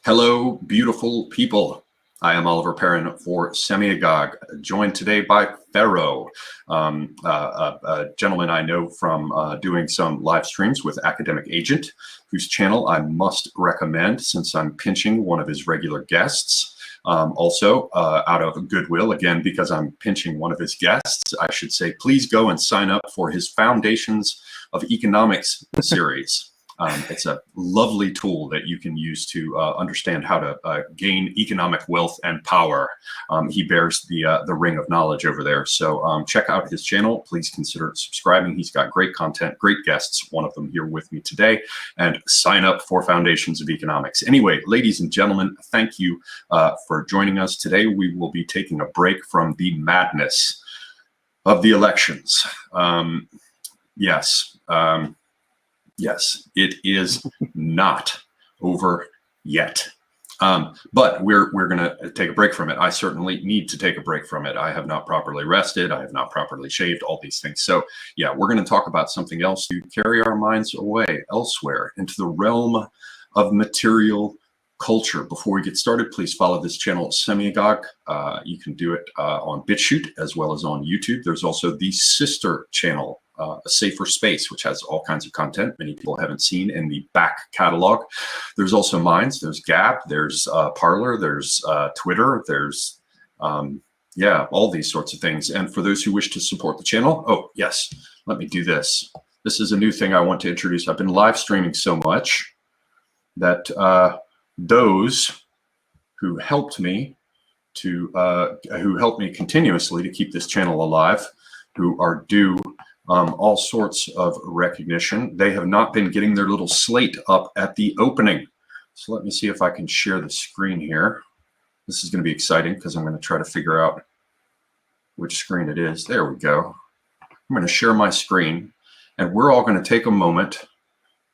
Hello, beautiful people. I am Oliver Perrin for Semiagog, joined today by FERRO, a gentleman I know from doing some live streams with Academic Agent, whose channel I must recommend since I'm pinching one of his regular guests. Also, out of goodwill, again, because I'm pinching one of his guests, I should say, please go and sign up for his Foundations of Economics series. It's a lovely tool that you can use to understand how to gain economic wealth and power. He bears the ring of knowledge over there. So check out his channel. Please consider subscribing. He's got great content, great guests, one of them here with me today. And sign up for Foundations of Economics. Anyway, ladies and gentlemen, thank you for joining us today. We will be taking a break from the madness of the elections. Yes, it is not over yet. But we're going to take a break from it. I certainly need to take a break from it. I have not properly rested. I have not properly shaved, all these things. So yeah, we're going to talk about something else to carry our minds away elsewhere into the realm of material culture. Before we get started, please follow this channel, Semiagog. You can do it on BitChute as well as on YouTube. There's also the sister channel, A Safer Space, which has all kinds of content many people haven't seen in the back catalog. There's also Minds, there's Gab, there's Parler, there's Twitter, there's all these sorts of things. And for those who wish to support the channel, oh yes, let me do this. This is a new thing I want to introduce. I've been live streaming so much that those who helped me continuously to keep this channel alive, who are due all sorts of recognition, they have not been getting their little slate up at the opening. So let me see if I can share the screen here. This is going to be exciting because I'm going to try to figure out which screen it is. There we go. I'm going to share my screen, and we're all going to take a moment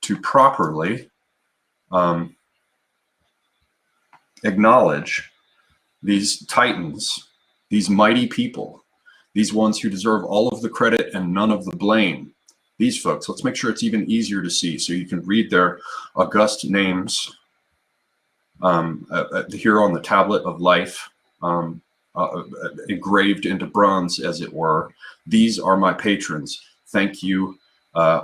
to properly acknowledge these titans, these mighty people, these ones who deserve all of the credit and none of the blame. These folks, let's make sure it's even easier to see so you can read their august names here on the tablet of life, engraved into bronze, as it were. These are my patrons. Thank you,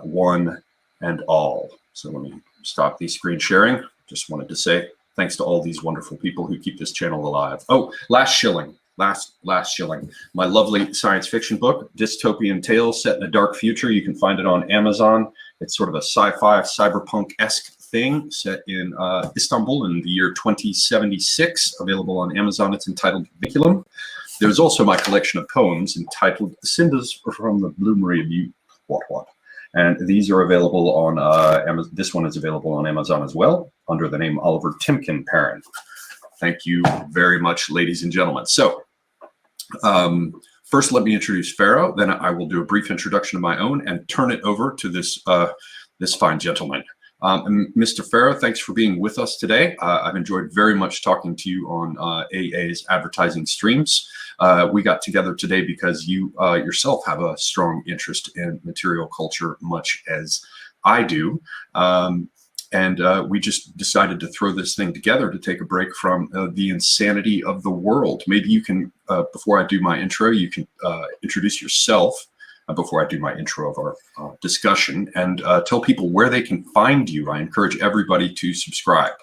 one and all. So let me stop the screen sharing. Just wanted to say thanks to all these wonderful people who keep this channel alive. Oh, last shilling. My lovely science fiction book, Dystopian Tales Set in a Dark Future. You can find it on Amazon. It's sort of a sci-fi, cyberpunk-esque thing set in Istanbul in the year 2076, available on Amazon. It's entitled Vinculum. There's also my collection of poems entitled Cinders from the Bloomery of You, what. And these are available on Amazon. This one is available on Amazon as well, under the name Oliver Timken Perrin. Thank you very much, ladies and gentlemen. So first, let me introduce FERRO. Then I will do a brief introduction of my own and turn it over to this fine gentleman. Mr. FERRO, thanks for being with us today. I've enjoyed very much talking to you on AA's advertising streams. We got together today because you yourself have a strong interest in material culture, much as I do. And we just decided to throw this thing together to take a break from the insanity of the world. Maybe you can, before I do my intro, you can introduce yourself before I do my intro of our discussion, and tell people where they can find you. I encourage everybody to subscribe.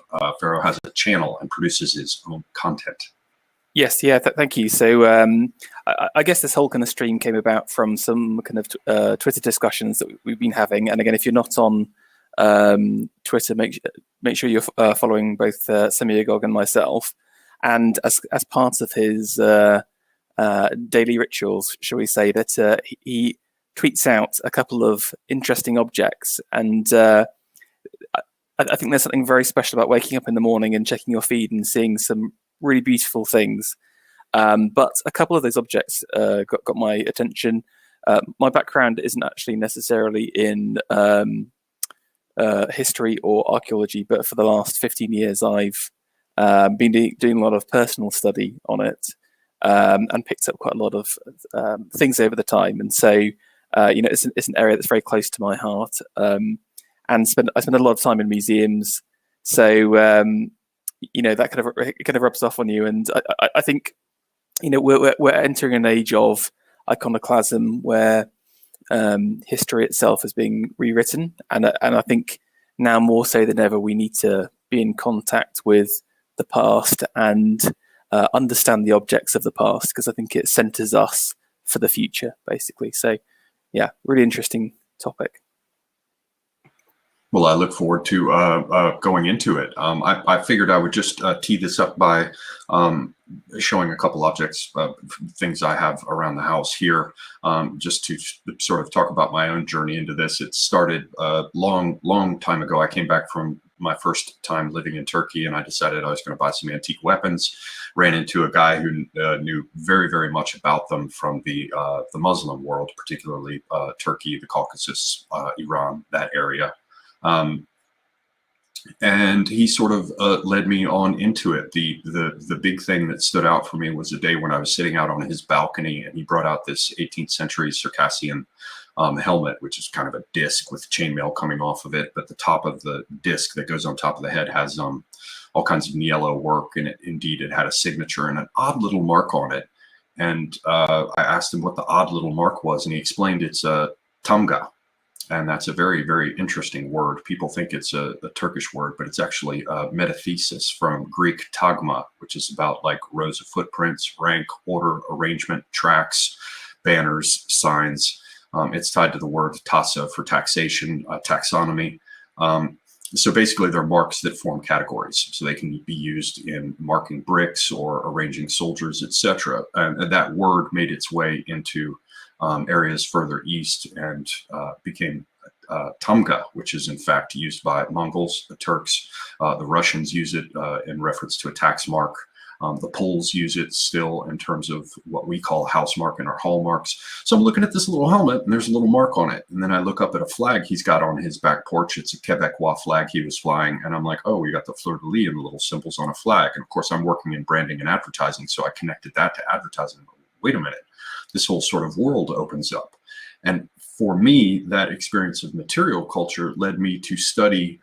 FERRO has a channel and produces his own content. Yes, yeah, thank you. So I guess this whole kind of stream came about from some kind of Twitter discussions that we've been having. And again, if you're not on Twitter, make sure you're following both Semiagog and myself. And as part of his daily rituals, shall we say, that he tweets out a couple of interesting objects. And I think there's something very special about waking up in the morning and checking your feed and seeing some really beautiful things. But a couple of those objects got my attention. My background isn't actually necessarily in history or archaeology, but for the last 15 years, I've been doing a lot of personal study on it, and picked up quite a lot of things over the time. And so, it's an area that's very close to my heart. And I spend a lot of time in museums. So that kind of rubs off on you. And I think, we're entering an age of iconoclasm where history itself is being rewritten, and I think now more so than ever we need to be in contact with the past and understand the objects of the past, because I think it centers us for the future, basically. So yeah, really interesting topic. Well, I look forward to going into it. I figured I would just tee this up by showing a couple objects, things I have around the house here, just to sort of talk about my own journey into this. It started a long time ago. I came back from my first time living in Turkey, and I decided I was going to buy some antique weapons. Ran into a guy who knew very much about them from the Muslim world, particularly Turkey, the Caucasus, Iran, that area. And he sort of led me on into it. The big thing that stood out for me was a day when I was sitting out on his balcony, and he brought out this 18th century Circassian helmet, which is kind of a disc with chainmail coming off of it. But the top of the disc that goes on top of the head has all kinds of niello work, and it had a signature and an odd little mark on it. And I asked him what the odd little mark was, and he explained it's a tamga. And that's a very interesting word. People think it's a Turkish word, but it's actually a metathesis from Greek tagma, which is about like rows of footprints, rank, order, arrangement, tracks, banners, signs. It's tied to the word tassa for taxation, taxonomy. So basically they're marks that form categories. So they can be used in marking bricks or arranging soldiers, etc. And that word made its way into areas further east and became tamga, which is in fact used by Mongols, the Turks. The Russians use it in reference to a tax mark. The Poles use it still in terms of what we call house mark and our hallmarks. So I'm looking at this little helmet, and there's a little mark on it. And then I look up at a flag he's got on his back porch. It's a Quebecois flag he was flying. And I'm like, oh, we got the fleur-de-lis and the little symbols on a flag. And of course, I'm working in branding and advertising, so I connected that to advertising. Wait a minute. This whole sort of world opens up. And for me, that experience of material culture led me to study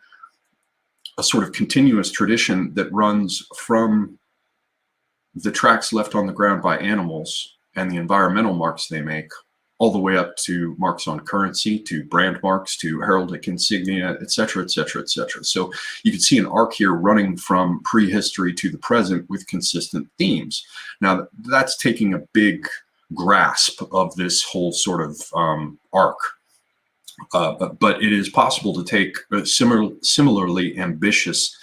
a sort of continuous tradition that runs from the tracks left on the ground by animals and the environmental marks they make, all the way up to marks on currency, to brand marks, to heraldic insignia, et cetera, et cetera, et cetera. So you can see an arc here running from prehistory to the present with consistent themes. Now, that's taking a big grasp of this whole sort of arc. But it is possible to take similarly ambitious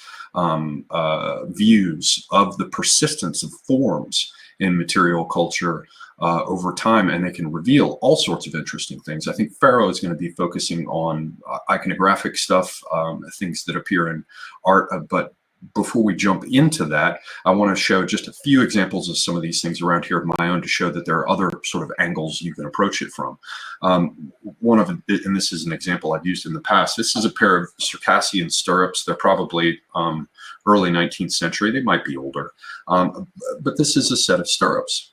views of the persistence of forms in material culture over time, and they can reveal all sorts of interesting things. I think FERRO is going to be focusing on iconographic stuff, things that appear in art, but before we jump into that, I want to show just a few examples of some of these things around here of my own to show that there are other sort of angles you can approach it from. One of them, and this is an example I've used in the past, this is a pair of Circassian stirrups. They're probably early 19th century. They might be older, but this is a set of stirrups.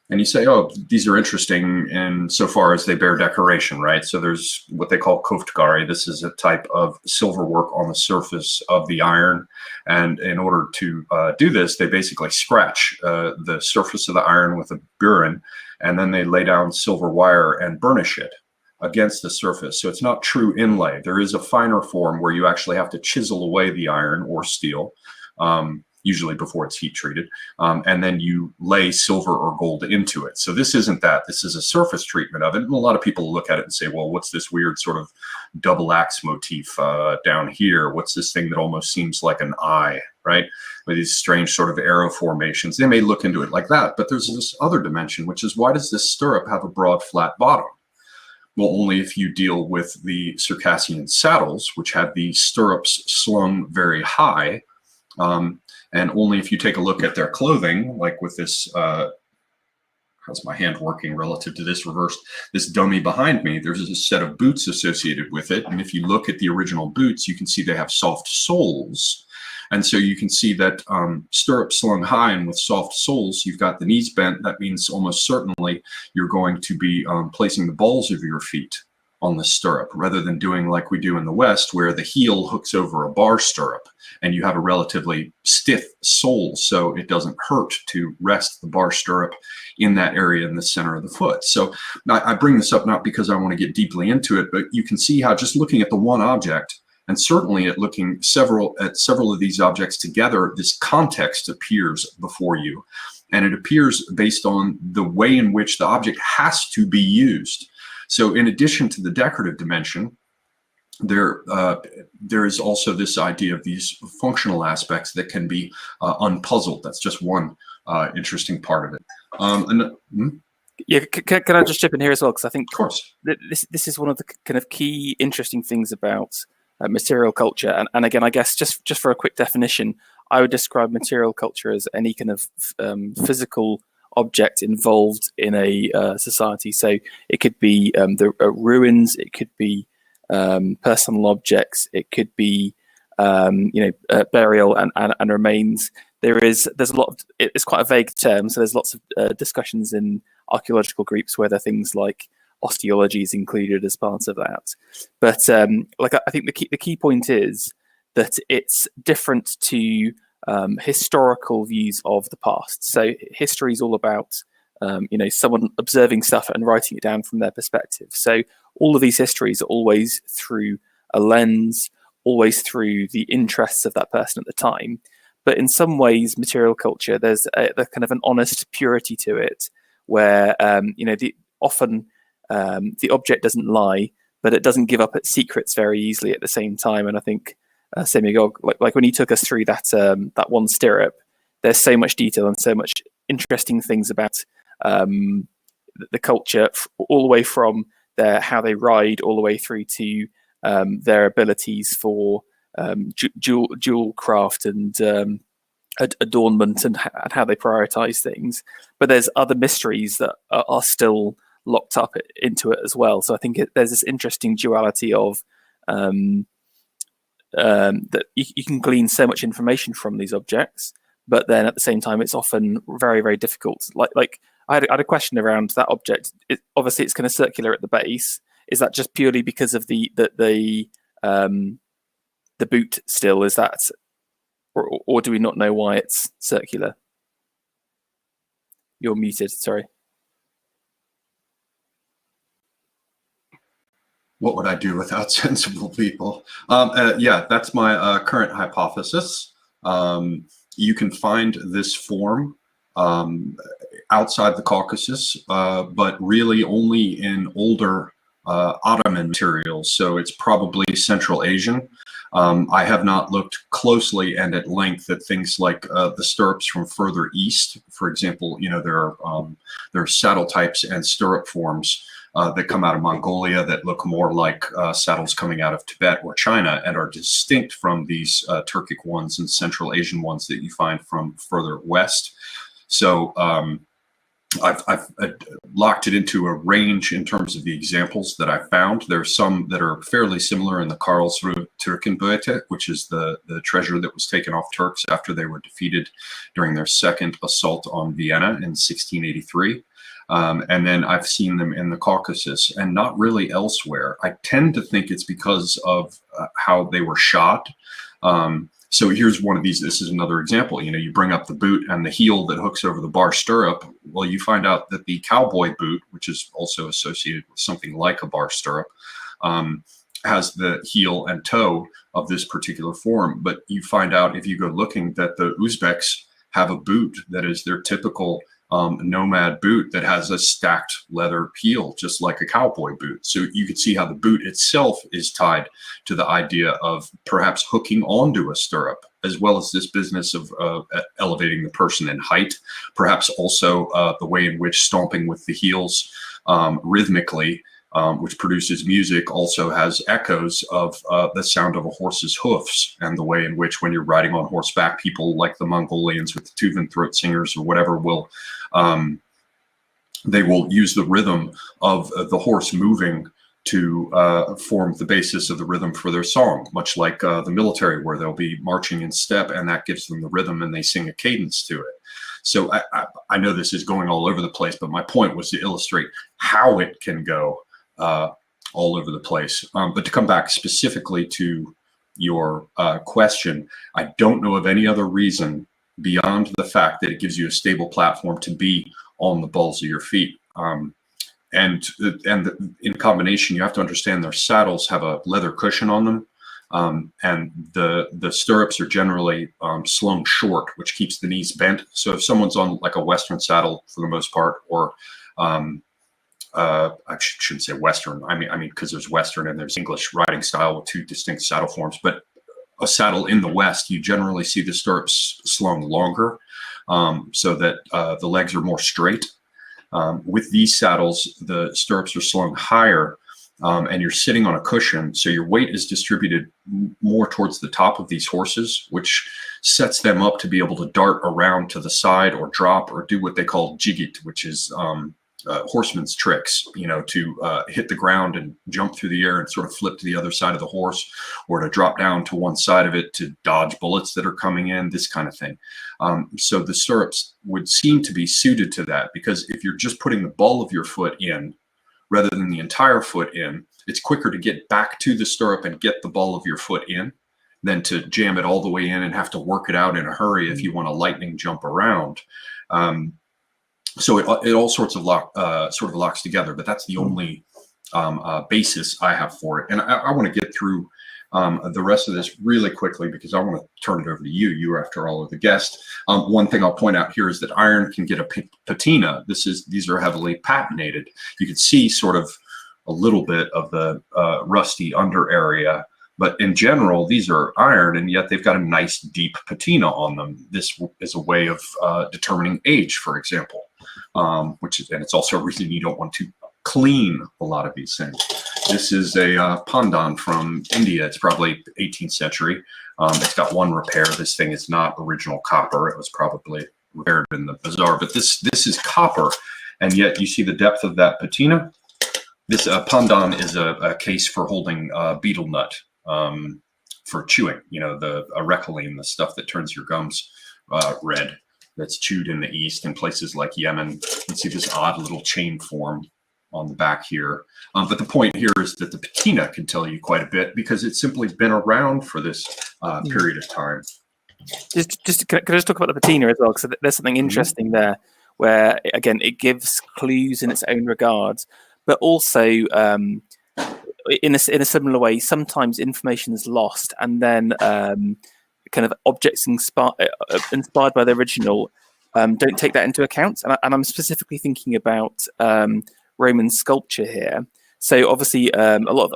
And you say, oh, these are interesting insofar as they bear decoration, right? So there's what they call Koftgari. This is a type of silver work on the surface of the iron. And in order to do this, they basically scratch the surface of the iron with a burin, and then they lay down silver wire and burnish it against the surface. So it's not true inlay. There is a finer form where you actually have to chisel away the iron or steel, usually before it's heat treated, and then you lay silver or gold into it. So this isn't that. This is a surface treatment of it. And a lot of people look at it and say, well, what's this weird sort of double axe motif down here? What's this thing that almost seems like an eye, right? With these strange sort of arrow formations. They may look into it like that, but there's this other dimension, which is, why does this stirrup have a broad, flat bottom? Well, only if you deal with the Circassian saddles, which had the stirrups slung very high, and only if you take a look at their clothing, like with this, how's my hand working relative to this reversed, this dummy behind me, there's a set of boots associated with it. And if you look at the original boots, you can see they have soft soles. And so you can see that stirrups slung high and with soft soles, you've got the knees bent. That means almost certainly you're going to be placing the balls of your feet on the stirrup, rather than doing like we do in the West, where the heel hooks over a bar stirrup and you have a relatively stiff sole, so it doesn't hurt to rest the bar stirrup in that area in the center of the foot. So I bring this up not because I want to get deeply into it, but you can see how just looking at the one object, and certainly at looking at several of these objects together, this context appears before you. And it appears based on the way in which the object has to be used. So in addition to the decorative dimension, there is also this idea of these functional aspects that can be unpuzzled. That's just one interesting part of it. Yeah, can I just chip in here as well? Because I think, of course, this is one of the kind of key interesting things about material culture. And again, I guess just for a quick definition, I would describe material culture as any kind of physical object involved in a society. So it could be the ruins, it could be personal objects, it could be burial and remains. There's a lot of, it's quite a vague term, so there's lots of discussions in archaeological groups where there are things like osteology is included as part of that. But I think the key point is that it's different to historical views of the past. So history is all about someone observing stuff and writing it down from their perspective. So all of these histories are always through a lens, always through the interests of that person at the time. But in some ways, material culture, there's a kind of an honest purity to it, where often the object doesn't lie, but it doesn't give up its secrets very easily at the same time. And I think Semigog, like when he took us through that one stirrup, there's so much detail and so much interesting things about the culture, all the way from how they ride, all the way through to their abilities for jewel craft and adornment, and how they prioritize things. But there's other mysteries that are still locked up into it as well. So I think there's this interesting duality of that you can glean so much information from these objects, but then at the same time it's often very, very difficult. Like I had a question around that object. Obviously it's kind of circular at the base. Is that just purely because of the boot still? Is that, or do we not know why it's circular? You're muted, sorry. What would I do without sensible people? Yeah, that's my current hypothesis. You can find this form outside the Caucasus, but really only in older Ottoman materials. So it's probably Central Asian. I have not looked closely and at length at things like the stirrups from further east. For example, there are saddle types and stirrup forms that come out of Mongolia that look more like saddles coming out of Tibet or China, and are distinct from these Turkic ones and Central Asian ones that you find from further west. So I've locked it into a range in terms of the examples that I found. There are some that are fairly similar in the Karlsruhe Türkenbeute, which is the treasure that was taken off Turks after they were defeated during their second assault on Vienna in 1683. And then I've seen them in the Caucasus and not really elsewhere. I tend to think it's because of how they were shot. So here's one of these. This is another example. You bring up the boot and the heel that hooks over the bar stirrup. Well, you find out that the cowboy boot, which is also associated with something like a bar stirrup, has the heel and toe of this particular form. But you find out, if you go looking, that the Uzbeks have a boot that is their typical nomad boot that has a stacked leather heel, just like a cowboy boot. So you can see how the boot itself is tied to the idea of perhaps hooking onto a stirrup, as well as this business of elevating the person in height. Perhaps also the way in which stomping with the heels rhythmically, which produces music, also has echoes of the sound of a horse's hoofs, and the way in which, when you're riding on horseback, people like the Mongolians with the Tuvan throat singers or whatever will they will use the rhythm of the horse moving to form the basis of the rhythm for their song, much like the military, where they'll be marching in step, and that gives them the rhythm, and they sing a cadence to it. So I know this is going all over the place, but my point was to illustrate how it can go all over the place. But to come back specifically to your question, I don't know of any other reason beyond the fact that it gives you a stable platform to be on the balls of your feet. And in combination, you have to understand their saddles have a leather cushion on them. And the stirrups are generally slung short, which keeps the knees bent. So if someone's on like a Western saddle for the most part, or I shouldn't say Western, I mean because there's Western and there's English riding style with two distinct saddle forms, but a saddle in the West, you generally see the stirrups slung longer, so that the legs are more straight. With these saddles, the stirrups are slung higher, and you're sitting on a cushion, so your weight is distributed more towards the top of these horses, which sets them up to be able to dart around to the side or drop or do what they call jigit, which is horseman's tricks, to hit the ground and jump through the air and sort of flip to the other side of the horse, or to drop down to one side of it to dodge bullets that are coming in, this kind of thing. So the stirrups would seem to be suited to that, because if you're just putting the ball of your foot in rather than the entire foot in, it's quicker to get back to the stirrup and get the ball of your foot in than to jam it all the way in and have to work it out in a hurry if you want a lightning jump around. So it all sorts of locks together, but that's the only basis I have for it. And I want to get through the rest of this really quickly, because I want to turn it over to you. You are, after all, of the guest. One thing I'll point out here is that iron can get a patina. These are heavily patinated. You can see sort of a little bit of the rusty under area, but in general, these are iron, and yet they've got a nice deep patina on them. This is a way of determining age, for example, and it's also a reason you don't want to clean a lot of these things. This is a pandan from India. It's probably 18th century. It's got one repair. This thing is not original copper. It was probably repaired in the bazaar, but this is copper, and yet you see the depth of that patina. This pandan is a case for holding betel nut, for chewing, the arecaline, the stuff that turns your gums red, that's chewed in the East in places like Yemen. You can see this odd little chain form on the back here. But the point here is that the patina can tell you quite a bit, because it's simply been around for this period of time. Can I just talk about the patina as well? Because there's something interesting there, where, again, it gives clues in its own regards, but also in a similar way, sometimes information is lost, and then kind of objects inspired by the original don't take that into account. And I'm specifically thinking about Roman sculpture here. So obviously, a lot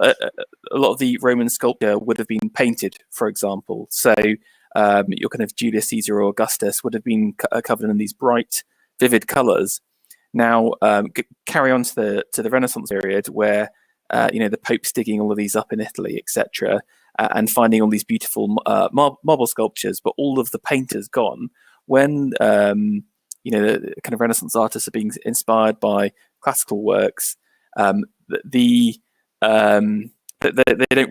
of the Roman sculpture would have been painted, for example. So your kind of Julius Caesar or Augustus would have been covered in these bright, vivid colours. Now, carry on to the Renaissance period, where the Pope's digging all of these up in Italy, etc., and finding all these beautiful marble sculptures, but all of the painters gone. When the kind of Renaissance artists are being inspired by classical works, they don't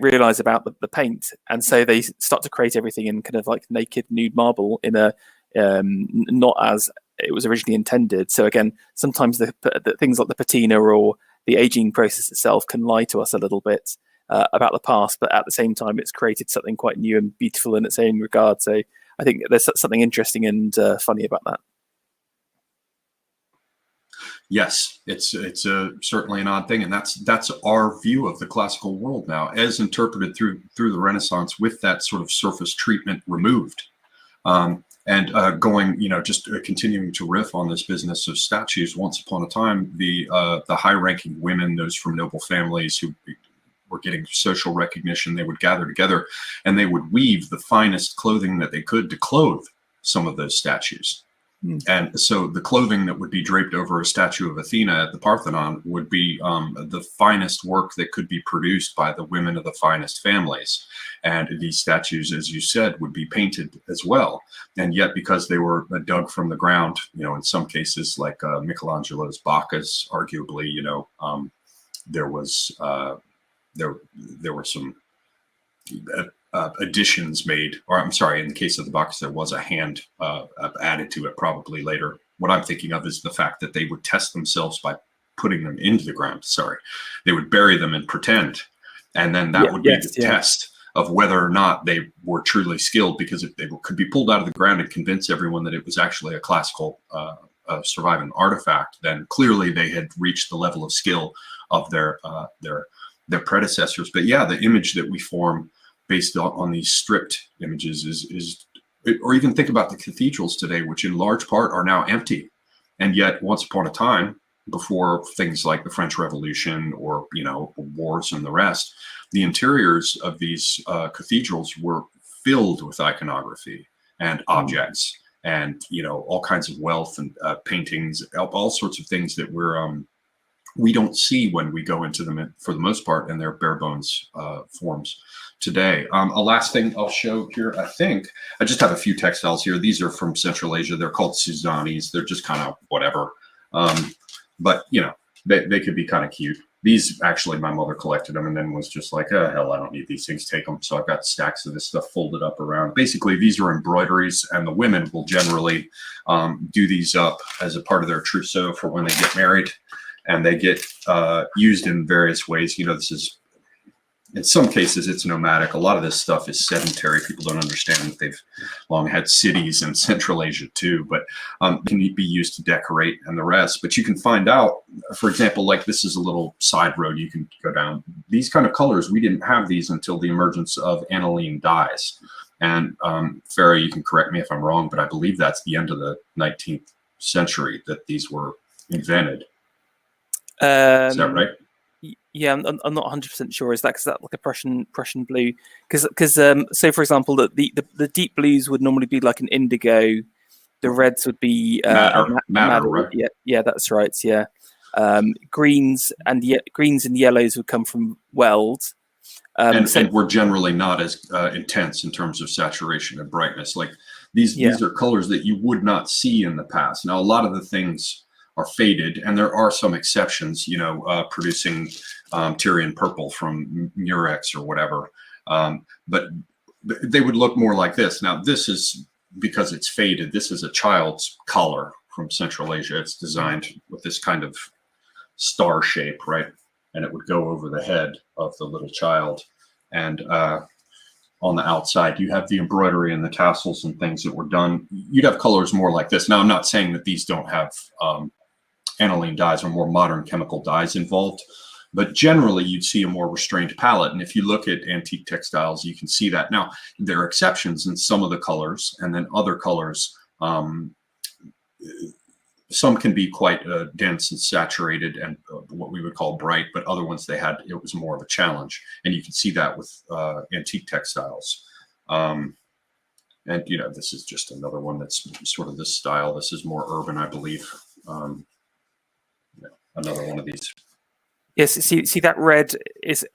realize about the paint, and so they start to create everything in kind of like naked, nude marble in a not as it was originally intended. So again, sometimes the things like the patina or the aging process itself can lie to us a little bit about the past, but at the same time, it's created something quite new and beautiful in its own regard. So I think there's something interesting and funny about that. Yes, it's certainly an odd thing, and that's our view of the classical world now, as interpreted through the Renaissance, with that sort of surface treatment removed. And going, just continuing to riff on this business of statues. Once upon a time, the high-ranking women, those from noble families who were getting social recognition, they would gather together and they would weave the finest clothing that they could to clothe some of those statues. And so the clothing that would be draped over a statue of Athena at the Parthenon would be the finest work that could be produced by the women of the finest families. And these statues, as you said, would be painted as well. And yet, because they were dug from the ground, in some cases, like Michelangelo's Bacchus, arguably, there were some additions made, or I'm sorry, in the case of the Bacchus, there was a hand added to it probably later. What I'm thinking of is the fact that they would test themselves by putting them into the ground. Sorry, they would bury them and pretend, and then that would be the test of whether or not they were truly skilled, because if they could be pulled out of the ground and convince everyone that it was actually a classical surviving artifact, then clearly they had reached the level of skill of their predecessors. But yeah, the image that we form based on these stripped images is, or even think about the cathedrals today, which in large part are now empty. And yet once upon a time, before things like the French Revolution or, wars and the rest, the interiors of these cathedrals were filled with iconography and objects and, all kinds of wealth and paintings, all sorts of things that we don't see when we go into them for the most part in their bare bones forms today. A last thing I'll show here, I think, I just have a few textiles here. These are from Central Asia. They're called Suzanis. They're just kind of whatever. But, they could be kind of cute. These, actually, my mother collected them and then was just like, oh, hell, I don't need these things, take them. So I've got stacks of this stuff folded up around. Basically, these are embroideries, and the women will generally do these up as a part of their trousseau for when they get married. And they get used in various ways. This is, in some cases, it's nomadic. A lot of this stuff is sedentary. People don't understand that they've long had cities in Central Asia too, but can be used to decorate and the rest. But you can find out, for example, like this is a little side road you can go down. These kind of colors, we didn't have these until the emergence of aniline dyes. And FERRO, you can correct me if I'm wrong, but I believe that's the end of the 19th century that these were invented. Is that right? Yeah, I'm not 100% sure. Is that like a Prussian blue? Because so for example, the deep blues would normally be like an indigo. The reds would be madder, right? Yeah, that's right. Yeah, greens and yellows would come from weld. And we're generally not as intense in terms of saturation and brightness. Like these are colors that you would not see in the past. Now, a lot of the things are faded, and there are some exceptions, producing Syrian Purple from Murex or whatever. But they would look more like this. Now, this is, because it's faded, this is a child's collar from Central Asia. It's designed with this kind of star shape, right? And it would go over the head of the little child. And on the outside, you have the embroidery and the tassels and things that were done. You'd have colors more like this. Now, I'm not saying that these don't have aniline dyes or more modern chemical dyes involved, but generally you'd see a more restrained palette. And if you look at antique textiles, you can see that. Now, there are exceptions in some of the colors, and then other colors, some can be quite dense and saturated and what we would call bright, but other ones it was more of a challenge. And you can see that with antique textiles. And, this is just another one that's sort of this style. This is more urban, I believe. Another one of these. Yes, see that red is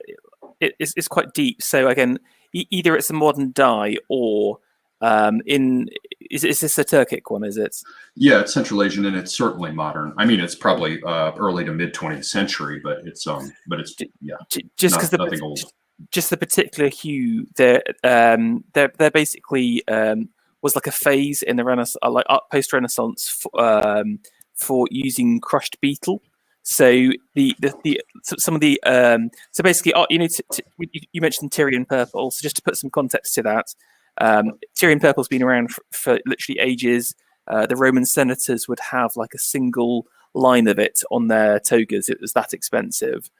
quite deep. So again, either it's a modern dye or is this a Turkic one? Is it? Yeah, it's Central Asian, and it's certainly modern. I mean, it's probably early to mid 20th century, but it's just because just the particular hue, they're basically was like a phase in the Renaissance, like post Renaissance, for using crushed beetle. So some of the so basically, you mentioned Syrian Purple. So just to put some context to that, Syrian Purple's been around for literally ages. The Roman senators would have like a single line of it on their togas. It was that expensive.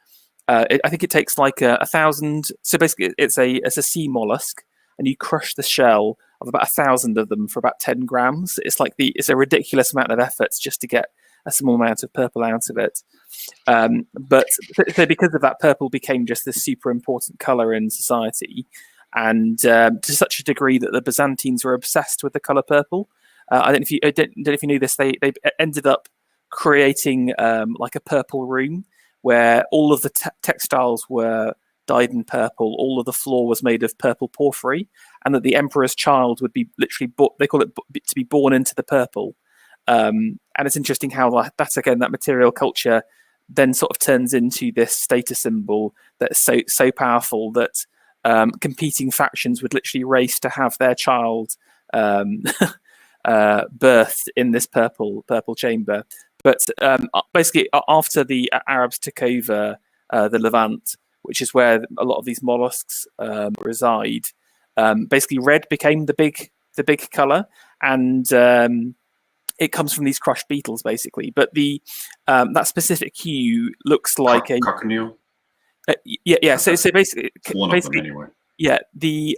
I think it takes like 1,000. So basically, it's a sea mollusk, and you crush the shell of about 1,000 of them for about 10 grams. It's a ridiculous amount of effort just to get a small amount of purple out of it. But so because of that, purple became just this super important color in society, and to such a degree that the Byzantines were obsessed with the color purple. I don't know if you knew this. They ended up creating like a purple room where all of the textiles were dyed in purple. All of the floor was made of purple porphyry, and that the emperor's child would be literally they call it to be born into the purple. And it's interesting how that material culture then sort of turns into this status symbol that's so powerful that competing factions would literally race to have their child birthed in this purple chamber. But basically, after the Arabs took over the Levant, which is where a lot of these mollusks reside, basically red became the big color, and it comes from these crushed beetles, basically. But the that specific hue looks like a cochineal. Yeah. So basically, It's one of them anyway. Yeah. The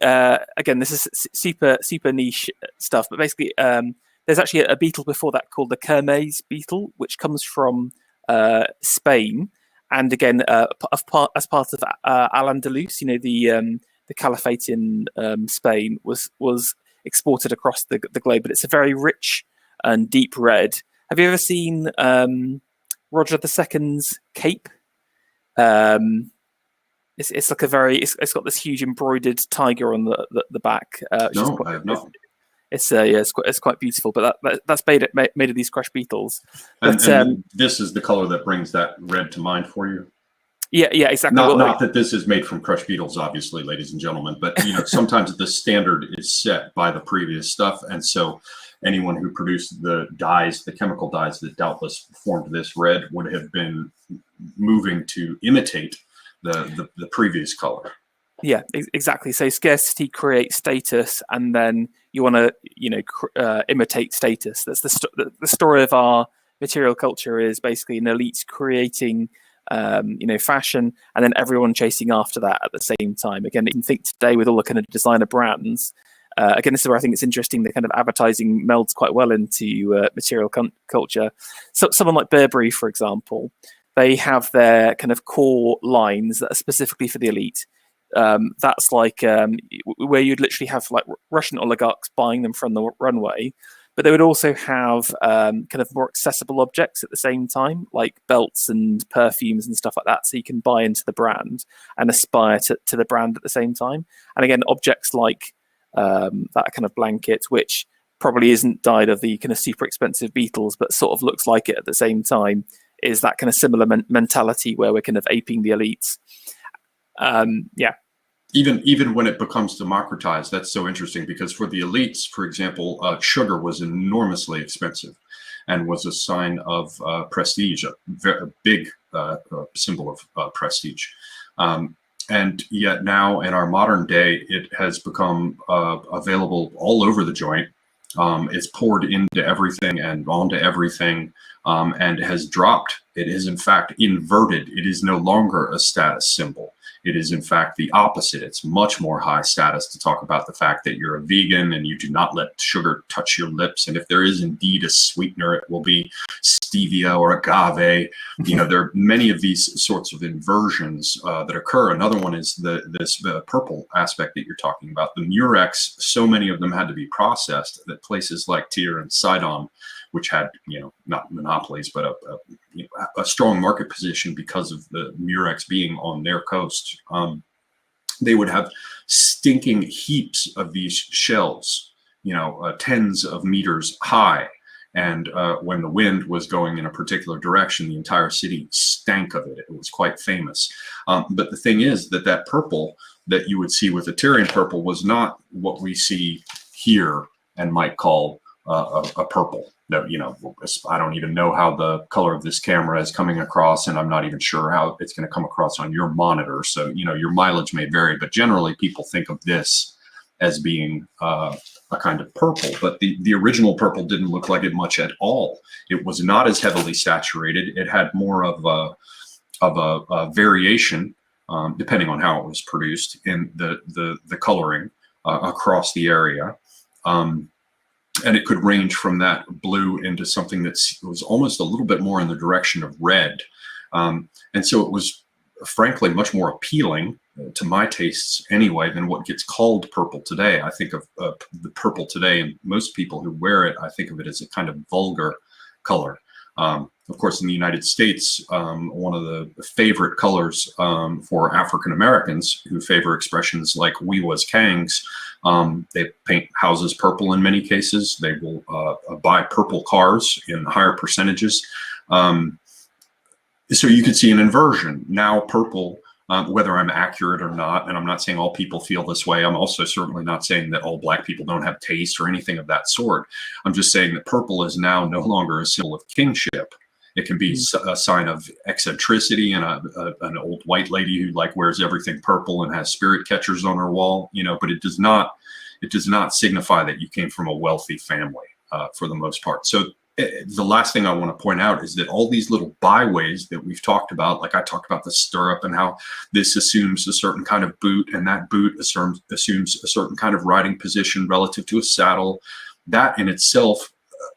again, this is super niche stuff, but basically, there's actually a beetle before that called the Kermes Beetle, which comes from Spain, and again, as part of Al-Andalus, the caliphate in Spain was exported across the globe, but it's a very rich and deep red. Have you ever seen Roger II's cape? It's like it's got this huge embroidered tiger on the back. No, I have not. It's quite beautiful, but that's made of these crushed beetles. But, and this is the color that brings that red to mind for you. Yeah, exactly. Not that this is made from crushed beetles, obviously, ladies and gentlemen, but sometimes the standard is set by the previous stuff, and so anyone who produced the dyes, the chemical dyes that doubtless formed this red, would have been moving to imitate the previous color. Yeah, exactly. So scarcity creates status, and then you want to imitate status. That's the story of our material culture, is basically an elite creating fashion, and then everyone chasing after that at the same time. Again, you can think today with all the kind of designer brands. Again, this is where I think it's interesting. The kind of advertising melds quite well into material culture. So someone like Burberry, for example, they have their kind of core lines that are specifically for the elite. That's like where you'd literally have like Russian oligarchs buying them from the runway, but they would also have kind of more accessible objects at the same time, like belts and perfumes and stuff like that. So you can buy into the brand and aspire to the brand at the same time. And again, objects like that kind of blanket, which probably isn't dyed of the kind of super expensive beetles, but sort of looks like it at the same time, is that kind of similar mentality where we're kind of aping the elites. Yeah. Even when it becomes democratized, that's so interesting, because for the elites, for example, sugar was enormously expensive and was a sign of prestige, a big symbol of prestige. And yet now in our modern day, it has become available all over the joint. It's poured into everything and onto everything, and has dropped. It is in fact inverted. It is no longer a status symbol. It is in fact the opposite. It's much more high status to talk about the fact that you're a vegan and you do not let sugar touch your lips. And if there is indeed a sweetener, it will be stevia or agave. There are many of these sorts of inversions that occur. Another one is this purple aspect that you're talking about. The murex, so many of them had to be processed that places like Tyre and Sidon, which had, not monopolies, but a strong market position because of the murex being on their coast. They would have stinking heaps of these shells, tens of meters high. And when the wind was going in a particular direction, the entire city stank of it. It was quite famous. But the thing is that purple that you would see with the Syrian purple was not what we see here and might call a purple. That, I don't even know how the color of this camera is coming across, and I'm not even sure how it's going to come across on your monitor. So, your mileage may vary, but generally people think of this as being a kind of purple. But the original purple didn't look like it much at all. It was not as heavily saturated. It had more of a variation, depending on how it was produced, in the coloring across the area. And it could range from that blue into something that was almost a little bit more in the direction of red. And so it was, frankly, much more appealing to my tastes anyway than what gets called purple today. I think of the purple today, and most people who wear it, I think of it as a kind of vulgar color. Of course, in the United States, one of the favorite colors for African Americans who favor expressions like "we was Kangs," they paint houses purple in many cases. They will buy purple cars in higher percentages. So you could see an inversion. Now purple, whether I'm accurate or not, and I'm not saying all people feel this way. I'm also certainly not saying that all Black people don't have taste or anything of that sort. I'm just saying that purple is now no longer a symbol of kingship. It can be a sign of eccentricity and an old white lady who like wears everything purple and has spirit catchers on her wall, but it does not signify that you came from a wealthy family for the most part. So the last thing I want to point out is that all these little byways that we've talked about, like I talked about the stirrup and how this assumes a certain kind of boot, and that boot assumes a certain kind of riding position relative to a saddle. That in itself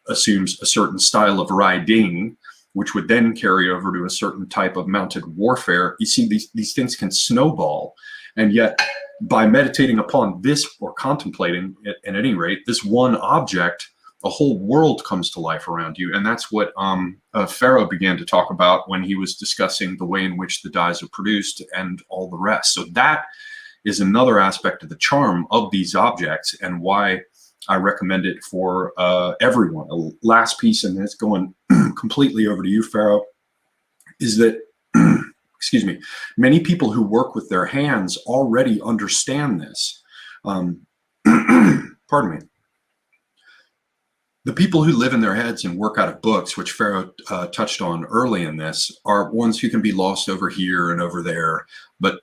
assumes a certain style of riding, which would then carry over to a certain type of mounted warfare. You see, these things can snowball. And yet, by meditating upon this, or contemplating, at any rate, this one object, a whole world comes to life around you. And that's what FERRO began to talk about when he was discussing the way in which the dyes are produced and all the rest. So that is another aspect of the charm of these objects, and why I recommend it for everyone. A last piece, and it's going completely over to you, FERRO, is that, excuse me, many people who work with their hands already understand this. Pardon me. The people who live in their heads and work out of books, which FERRO touched on early in this, are ones who can be lost over here and over there. But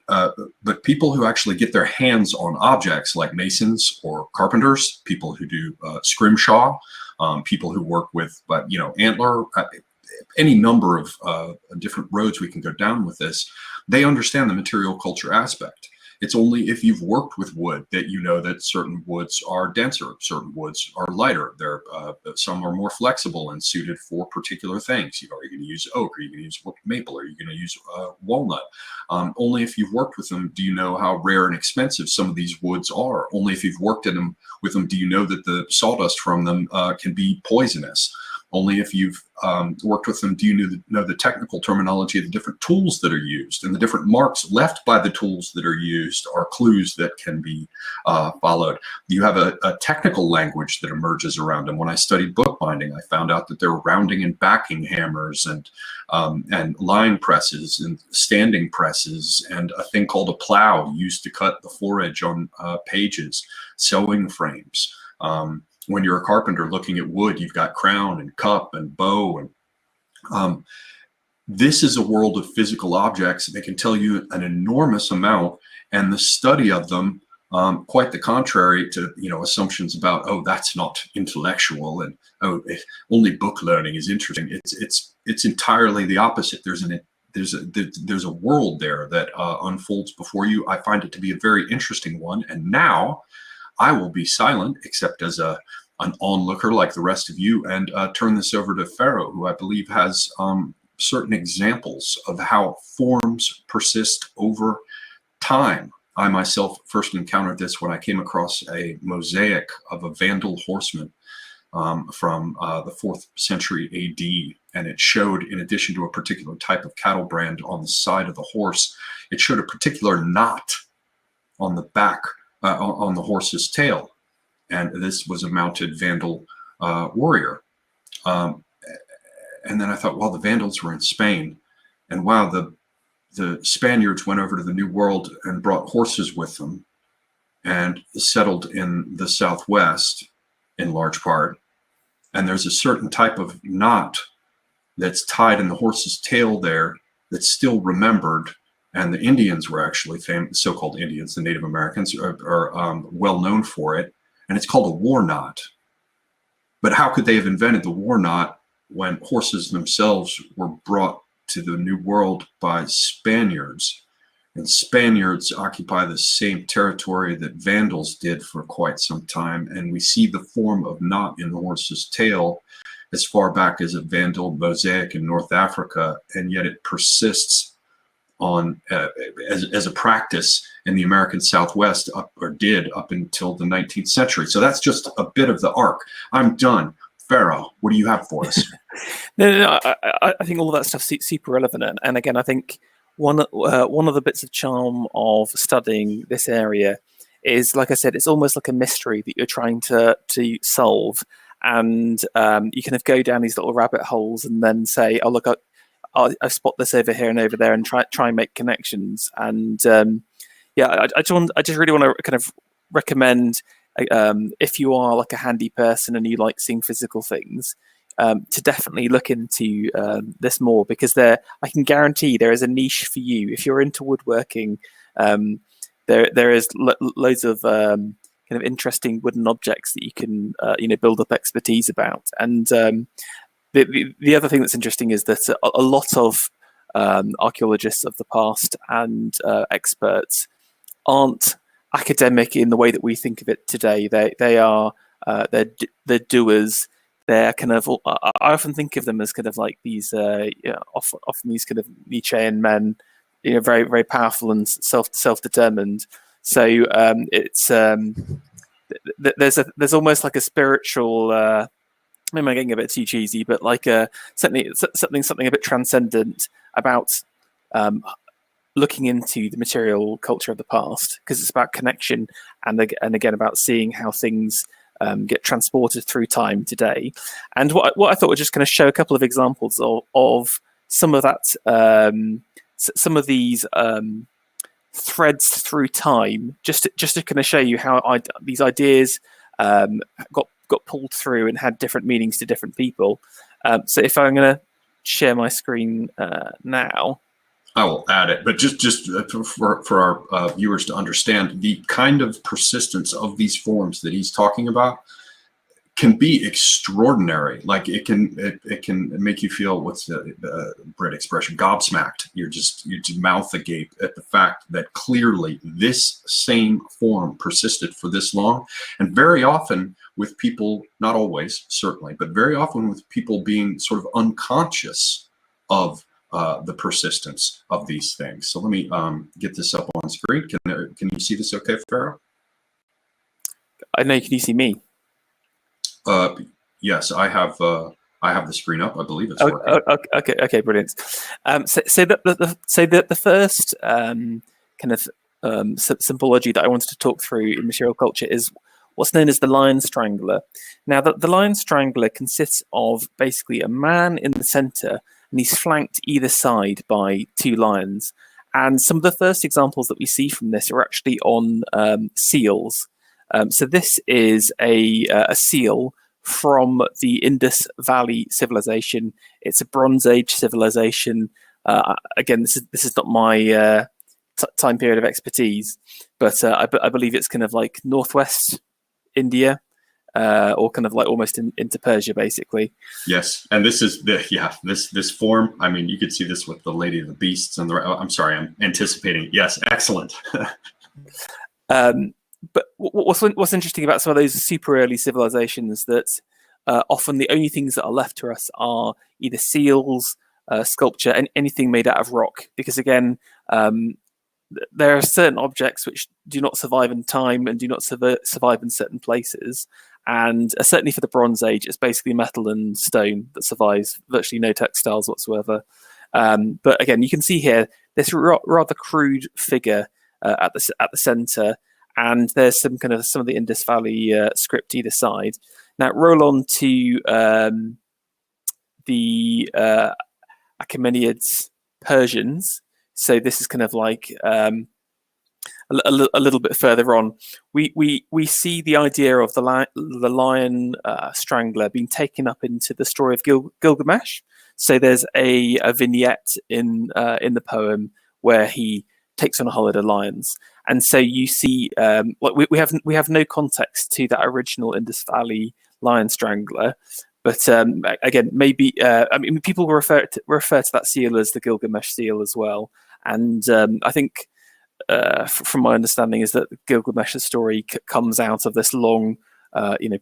people who actually get their hands on objects, like masons or carpenters, people who do scrimshaw, people who work with, antler, any number of different roads we can go down with this, they understand the material culture aspect. It's only if you've worked with wood that you know that certain woods are denser, certain woods are lighter. Some are more flexible and suited for particular things. Are you going to use oak? Are you going to use maple? Are you going to use walnut? Only if you've worked with them do you know how rare and expensive some of these woods are. Only if you've worked with them do you know that the sawdust from them can be poisonous. Only if you've worked with them do you know the technical terminology of the different tools that are used, and the different marks left by the tools that are used are clues that can be followed. You have a technical language that emerges around them. When I studied bookbinding, I found out that there were rounding and backing hammers, and line presses and standing presses, and a thing called a plow used to cut the foredge on pages, sewing frames. When you're a carpenter looking at wood, you've got crown and cup and bow. And this is a world of physical objects that can tell you an enormous amount, and the study of them, quite the contrary to assumptions about, oh, that's not intellectual, and only book learning is interesting. It's entirely the opposite. There's a world there that unfolds before you. I find it to be a very interesting one, and now I will be silent, except as an onlooker like the rest of you, and turn this over to FERRO, who I believe has certain examples of how forms persist over time. I myself first encountered this when I came across a mosaic of a Vandal horseman from the 4th century AD, and it showed, in addition to a particular type of cattle brand on the side of the horse, it showed a particular knot on the back, on the horse's tail, and this was a mounted Vandal warrior. And then I thought, well, the Vandals were in Spain, and wow, the Spaniards went over to the New World and brought horses with them and settled in the Southwest in large part. And there's a certain type of knot that's tied in the horse's tail there that's still remembered. And the Indians were actually famous, so-called Indians, the Native Americans are well known for it. And it's called a war knot. But how could they have invented the war knot when horses themselves were brought to the New World by Spaniards? And Spaniards occupy the same territory that Vandals did for quite some time. And we see the form of knot in the horse's tail as far back as a Vandal mosaic in North Africa, and yet it persists on as a practice in the American Southwest up until the 19th century. So that's just a bit of the arc. I'm done. FERRO, what do you have for us? No, I think all of that stuff's super relevant, and again, I think one of the bits of charm of studying this area is, like I said, it's almost like a mystery that you're trying to solve, and you kind of go down these little rabbit holes and then say, oh look, I spot this over here and over there, and try and make connections. And I just really want to kind of recommend, if you are like a handy person and you like seeing physical things, to definitely look into this more, because I can guarantee there is a niche for you if you're into woodworking. There is loads of kind of interesting wooden objects that you can build up expertise about. And the other thing that's interesting is that a lot of archaeologists of the past and experts aren't academic in the way that we think of it today. They're doers. They're kind of, I often think of them as kind of like these often these kind of Nietzschean men, very, very powerful and self-determined. So it's there's almost like a spiritual, maybe I'm getting a bit too cheesy, but like something a bit transcendent about looking into the material culture of the past, because it's about connection and again about seeing how things get transported through time today. And what I thought was just going to show a couple of examples of some of that, some of these threads through time, just to kind of show you how these ideas got pulled through and had different meanings to different people. So if I'm going to share my screen now. I will add it, but just for our viewers to understand, the kind of persistence of these forms that he's talking about can be extraordinary. Like it can make you feel, what's the Brit expression, gobsmacked. You just mouth agape at the fact that clearly this same form persisted for this long, and very often with people, not always certainly, but very often with people being sort of unconscious of the persistence of these things. So let me get this up on screen. Can you see this okay, FERRO? I know. Can you see me? Yes, I have the screen up. I believe it's working. Okay, brilliant. So the first kind of symbology that I wanted to talk through in material culture is what's known as the Lion Strangler. Now, the Lion Strangler consists of basically a man in the center, and he's flanked either side by two lions. And some of the first examples that we see from this are actually on seals. So this is a seal from the Indus Valley civilization. It's a Bronze Age civilization. Again, this is not my time period of expertise, but I believe it's kind of like northwest India, or kind of like almost into Persia, basically. Yes, and this is this form. I mean, you could see this with the Lady of the Beasts and the. I'm sorry, I'm anticipating. Yes, excellent. But what's interesting about some of those super early civilizations that often the only things that are left to us are either seals, sculpture, and anything made out of rock, because again, there are certain objects which do not survive in time and do not survive in certain places. And certainly for the Bronze Age, it's basically metal and stone that survives, virtually no textiles whatsoever. But again, you can see here this rather crude figure at the center, and there's some of the Indus Valley script either side. Now roll on to the Achaemenids Persians. So this is kind of like a little bit further on. We see the idea of the Lion Strangler being taken up into the story of Gilgamesh. So there's a vignette in the poem where he takes on a herd of lions, and so you see we have no context to that original Indus Valley Lion Strangler. But again, maybe I mean, people refer to that seal as the Gilgamesh seal as well. And I think, from my understanding, is that Gilgamesh's story comes out of this long,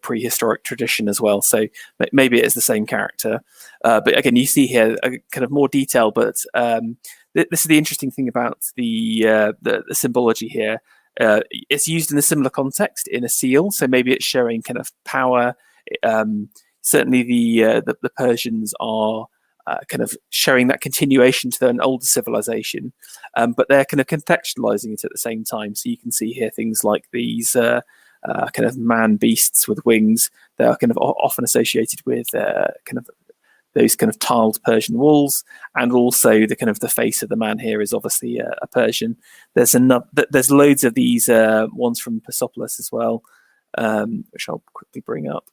prehistoric tradition as well. So maybe it is the same character. But again, you see here a kind of more detail. But this is the interesting thing about the symbology here. It's used in a similar context in a seal. So maybe it's showing kind of power. Certainly, the Persians are kind of showing that continuation to an older civilization, but they're kind of contextualizing it at the same time. So you can see here things like these kind of man beasts with wings. They are kind of often associated with kind of those kind of tiled Persian walls, and also the face of the man here is obviously a Persian. There's loads of these ones from Persepolis as well, which I'll quickly bring up.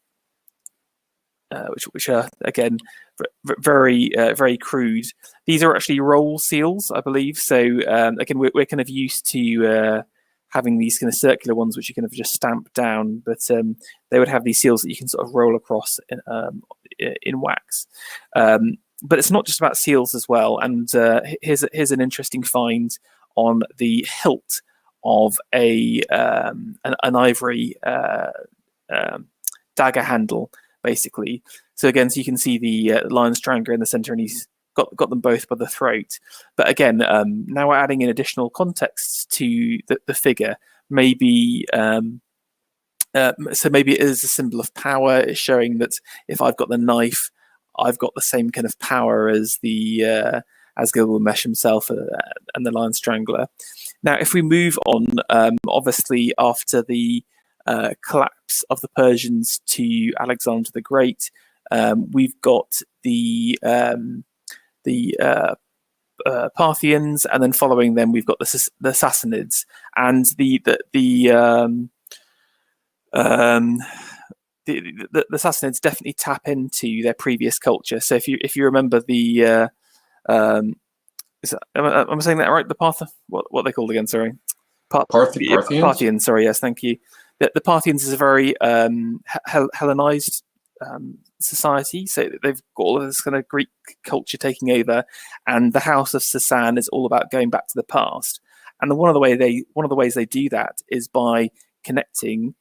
which are again very crude. These are actually roll seals, I believe. So again, we're kind of used to having these kind of circular ones, which you kind of just stamp down, but they would have these seals that you can sort of roll across in wax. But it's not just about seals as well. And here's an interesting find on the hilt of an ivory dagger handle, basically. So again, so you can see the Lion Strangler in the center, and he's got them both by the throat. But again, now we're adding in additional context to the figure. Maybe so maybe it is a symbol of power. It's showing that if I've got the knife, I've got the same kind of power as the as Gilgamesh himself and the Lion Strangler. Now, if we move on, obviously after the collapse of the Persians to Alexander the Great, we've got the Parthians, and then following them we've got the Sassanids, and the Sassanids definitely tap into their previous culture. So if you remember the am I saying that right? The what they called again? Sorry, Parthians. Parthians. Sorry, yes, thank you. The Parthians is a very Hellenized society, so they've got all of this kind of Greek culture taking over, and the House of Sasan is all about going back to the past. And one of the ways they do that is by connecting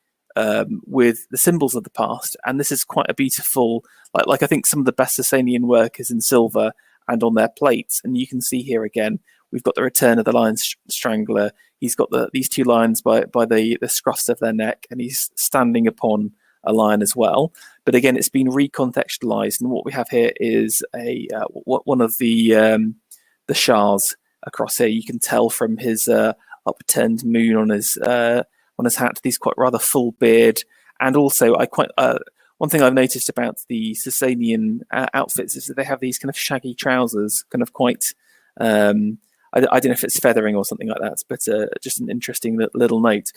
with the symbols of the past. And this is quite a beautiful, like I think some of the best Sasanian work is in silver and on their plates. And you can see here again, we've got the return of the Lion Strangler. He's got these two lions by the scruffs of their neck, and he's standing upon a lion as well. But again, it's been recontextualized, and what we have here is one of the shahs across here. You can tell from his upturned moon on his hat, he's quite rather full beard, and also one thing I've noticed about the Sasanian outfits is that they have these kind of shaggy trousers, kind of quite. I don't know if it's feathering or something like that, but just an interesting little note.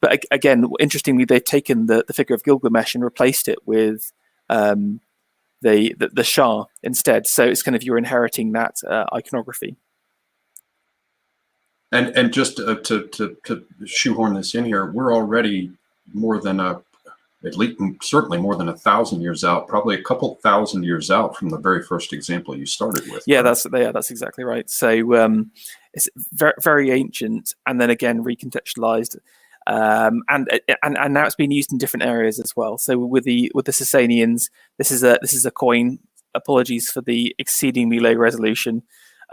But again, interestingly, they've taken the figure of Gilgamesh and replaced it with the Shah instead. So it's kind of you're inheriting that iconography. And just to shoehorn this in here, we're already more than certainly more than 1,000 years out, probably a couple thousand years out from the very first example you started with. Yeah, that's exactly right. So it's very, very ancient, and then again recontextualized, and now it's been used in different areas as well. So with the Sasanians, this is a coin. Apologies for the exceedingly low resolution.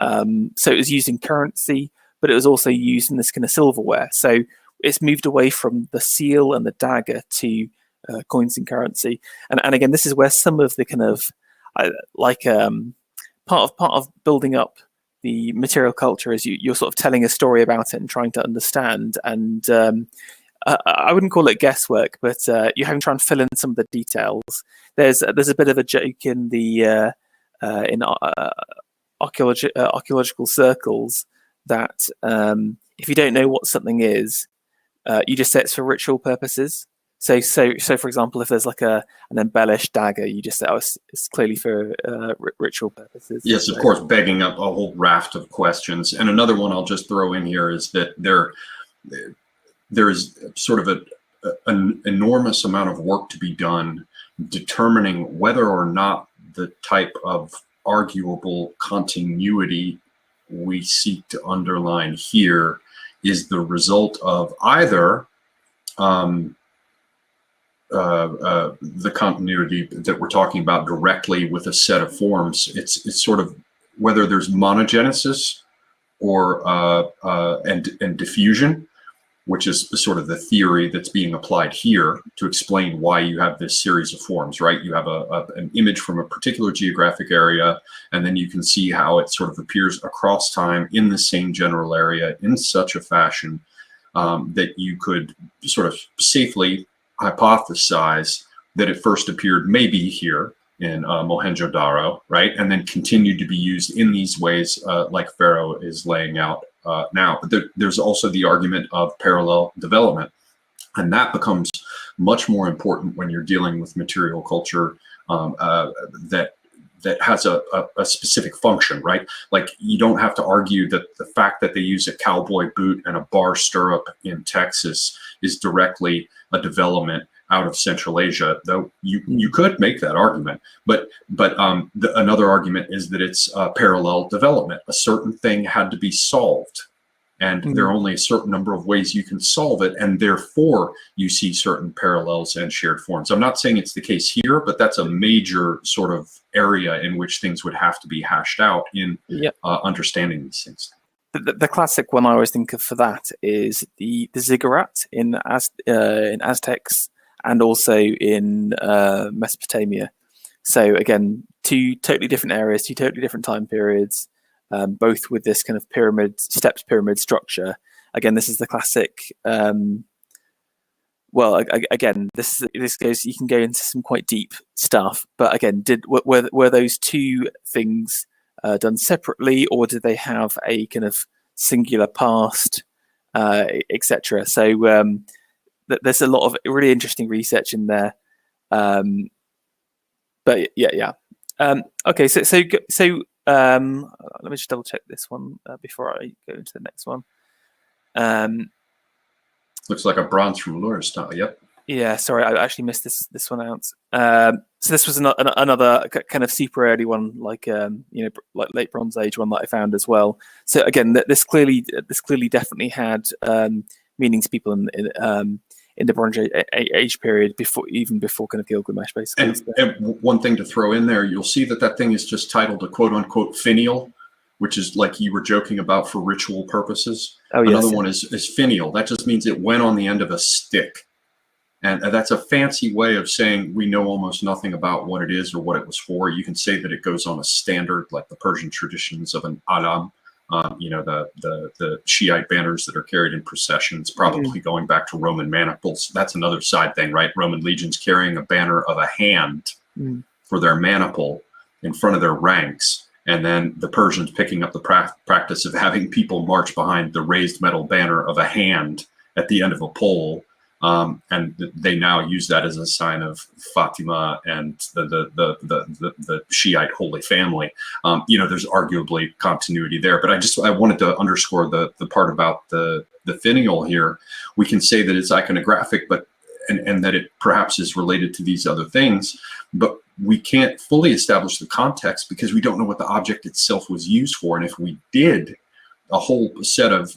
So it was used in currency, but it was also used in this kind of silverware. So it's moved away from the seal and the dagger to coins and currency, and again, this is where some of the kind of part of building up the material culture is you're sort of telling a story about it and trying to understand. And I wouldn't call it guesswork, but you're having to try and fill in some of the details. There's a bit of a joke in the archaeological circles that if you don't know what something is, you just say it's for ritual purposes. So for example, if there's like an embellished dagger, you just say, oh, it's clearly for ritual purposes. Yes, of course, begging up a whole raft of questions. And another one I'll just throw in here is that there is sort of an enormous amount of work to be done determining whether or not the type of arguable continuity we seek to underline here is the result of either the continuity that we're talking about directly with a set of forms. It's sort of whether there's monogenesis or and diffusion, which is sort of the theory that's being applied here to explain why you have this series of forms, right? You have an image from a particular geographic area, and then you can see how it sort of appears across time in the same general area in such a fashion that you could sort of safely hypothesize that it first appeared maybe here in Mohenjo-Daro, right? And then continued to be used in these ways like FERRO is laying out now. But there's also the argument of parallel development. And that becomes much more important when you're dealing with material culture that has a specific function, right? Like, you don't have to argue that the fact that they use a cowboy boot and a bar stirrup in Texas is directly a development out of Central Asia, though you could make that argument. But another argument is that it's a parallel development. A certain thing had to be solved, and there are only a certain number of ways you can solve it, and therefore you see certain parallels and shared forms. I'm not saying it's the case here, but that's a major sort of area in which things would have to be hashed out in understanding these things. The classic one I always think of for that is the ziggurat in Aztecs and also in Mesopotamia. So again, two totally different areas, two totally different time periods. Both with this kind of stepped pyramid structure. Again, this is the classic. Again, this goes. You can go into some quite deep stuff, but again, were those two things done separately, or did they have a kind of singular past, etc.? So there's a lot of really interesting research in there. But yeah. Okay, so. Let me just double check this one before I go into the next one. Looks like a bronze from Lourdes style. Yep. Yeah, sorry, I actually missed this one out. So this was another kind of super early one, like like late Bronze Age one that I found as well. So again, this clearly definitely had meaning to people in the Bronze Age period, before kind of Gilgamesh, basically. And one thing to throw in there, you'll see that thing is just titled a quote unquote finial, which is like you were joking about for ritual purposes. Oh, yes. Another one is finial. That just means it went on the end of a stick. And that's a fancy way of saying we know almost nothing about what it is or what it was for. You can say that it goes on a standard, like the Persian traditions of an alam. The Shiite banners that are carried in processions, probably going back to Roman maniples. That's another side thing, right? Roman legions carrying a banner of a hand for their maniple in front of their ranks. And then the Persians picking up the practice of having people march behind the raised metal banner of a hand at the end of a pole. And they now use that as a sign of Fatima and the Shiite Holy Family. There's arguably continuity there, but I wanted to underscore the part about the finial here. We can say that it's iconographic, and that it perhaps is related to these other things, but we can't fully establish the context because we don't know what the object itself was used for. And if we did, a whole set of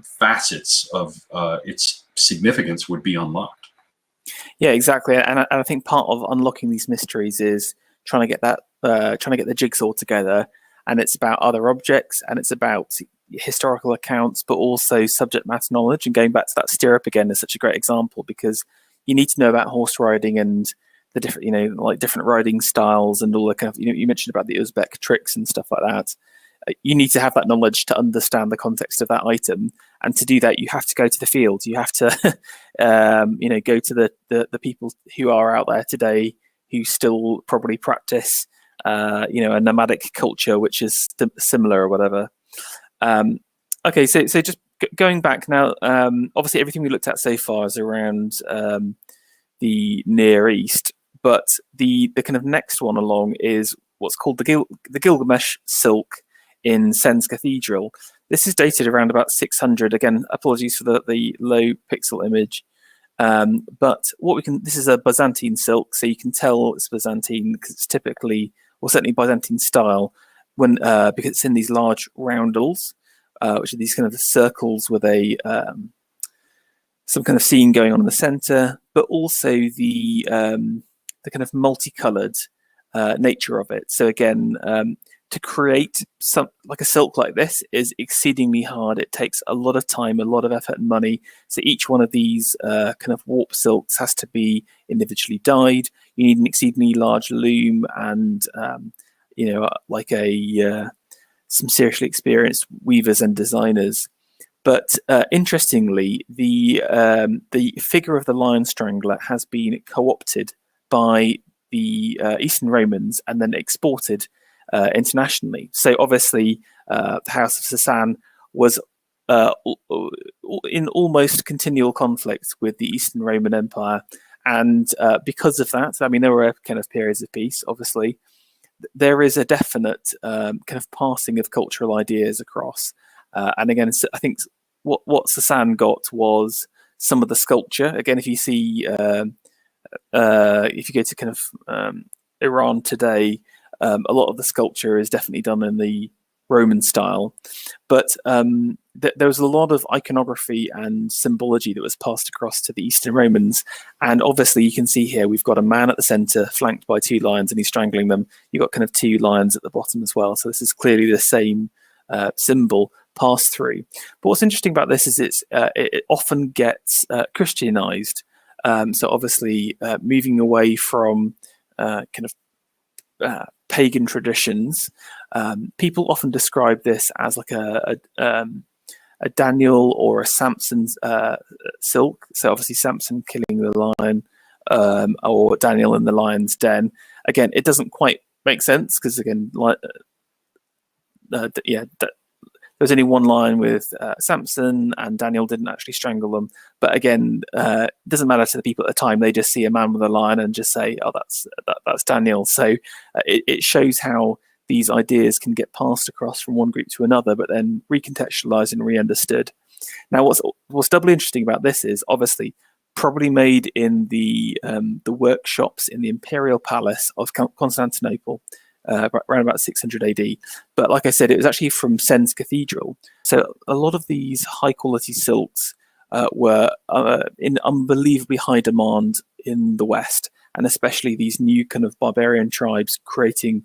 facets of its significance would be unlocked. Yeah, exactly. And I think part of unlocking these mysteries is trying to get the jigsaw together. And it's about other objects, and it's about historical accounts, but also subject matter knowledge. And going back to that stirrup again is such a great example, because you need to know about horse riding and the different, like different riding styles and all the kind of, you mentioned about the Uzbek tricks and stuff like that. You need to have that knowledge to understand the context of that item, and to do that, you have to go to the field. You have to, go to the people who are out there today who still probably practice, a nomadic culture which is similar or whatever. Okay, so just going back now. Obviously, everything we looked at so far is around the Near East, but the kind of next one along is what's called the Gilgamesh Silk in Cene's Cathedral. This is dated around about 600. Again, apologies for the low pixel image. But this is a Byzantine silk, so you can tell it's Byzantine because it's typically, or certainly Byzantine style, because it's in these large roundels, which are these kind of circles with some kind of scene going on in the center, but also the kind of multicolored nature of it. So again, to create a silk like this is exceedingly hard. It takes a lot of time, a lot of effort and money. So each one of these kind of warp silks has to be individually dyed. You need an exceedingly large loom and, some seriously experienced weavers and designers. But interestingly, the figure of the Lion Strangler has been co-opted by the Eastern Romans and then exported internationally. So obviously, the House of Sasan was in almost continual conflict with the Eastern Roman Empire, And because of that, I mean, there were kind of periods of peace, obviously. There is a definite kind of passing of cultural ideas across. And again, I think what Cene got was some of the sculpture. Again, if you see, if you go to kind of Iran today, a lot of the sculpture is definitely done in the Roman style, but there was a lot of iconography and symbology that was passed across to the Eastern Romans. And obviously you can see here, we've got a man at the center flanked by two lions and he's strangling them. You've got kind of two lions at the bottom as well. So this is clearly the same symbol passed through. But what's interesting about this is it often gets Christianized. So obviously moving away from kind of pagan traditions, people often describe this as like a Daniel or a Samson's silk. So obviously Samson killing the lion, or Daniel in the lion's den. Again, it doesn't quite make sense because again, there's only one lion with Samson, and Daniel didn't actually strangle them. But again, it doesn't matter to the people at the time. They just see a man with a lion and just say, "Oh, that's Daniel." So it shows how these ideas can get passed across from one group to another, but then recontextualized and re-understood. Now, what's doubly interesting about this is obviously probably made in the workshops in the Imperial Palace of Constantinople. Around about 600 AD. But like I said, it was actually from Cene's Cathedral. So a lot of these high quality silks were in unbelievably high demand in the West, and especially these new kind of barbarian tribes creating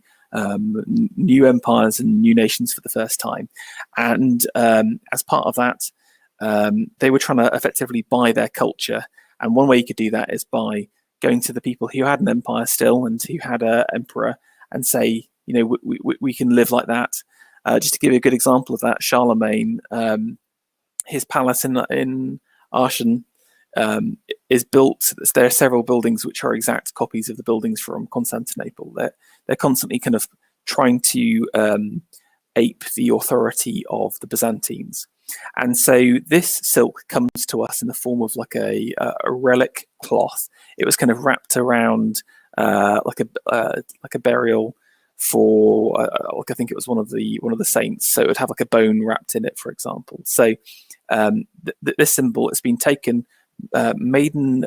new empires and new nations for the first time. And as part of that, they were trying to effectively buy their culture. And one way you could do that is by going to the people who had an empire still and who had an emperor and say, you know, we can live like that. Just to give you a good example of that, Charlemagne, his palace in Aachen is built. There are several buildings which are exact copies of the buildings from Constantinople. They're constantly kind of trying to ape the authority of the Byzantines. And so this silk comes to us in the form of like a relic cloth. It was kind of wrapped around like a burial for like I think it was one of the saints. So it would have like a bone wrapped in it, for example. So this symbol has been taken, made in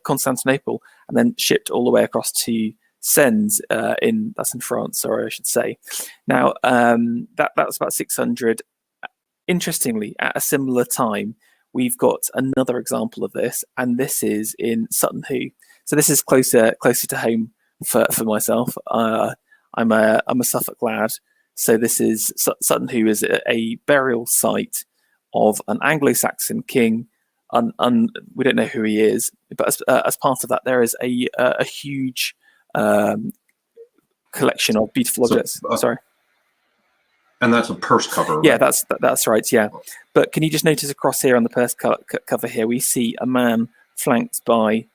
Constantinople, and then shipped all the way across to Sens that's in France. Sorry, I should say. Now that's about 600. Interestingly, at a similar time, we've got another example of this, and this is in Sutton Hoo. So this is closer to home for myself. I'm a Suffolk lad, so this is Sutton Hoo is a burial site of an Anglo-Saxon king. We don't know who he is, but as part of that, there is a huge collection of beautiful objects. Sorry. And that's a purse cover, right? Yeah, that's right. Yeah, but can you just notice across here on the purse cover here, we see a man flanked by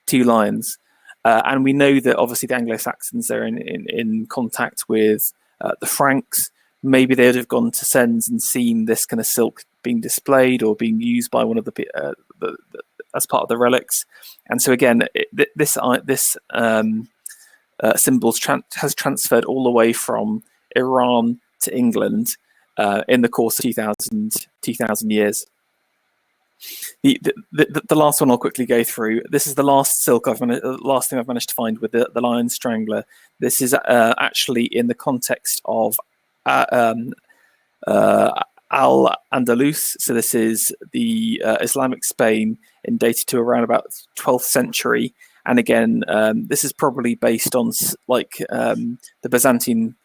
two lions, and we know that obviously the Anglo-Saxons are in contact with the Franks. Maybe they would have gone to Sens and seen this kind of silk being displayed or being used by one of the as part of the relics, and so again, this symbol has transferred all the way from Iran to England in the course of 2,000 years. The last one I'll quickly go through. This is the last silk last thing I've managed to find with the Lion Strangler. This is actually in the context of Al-Andalus. So this is the Islamic Spain, dated to around about 12th century. And again, this is probably based on like the Byzantine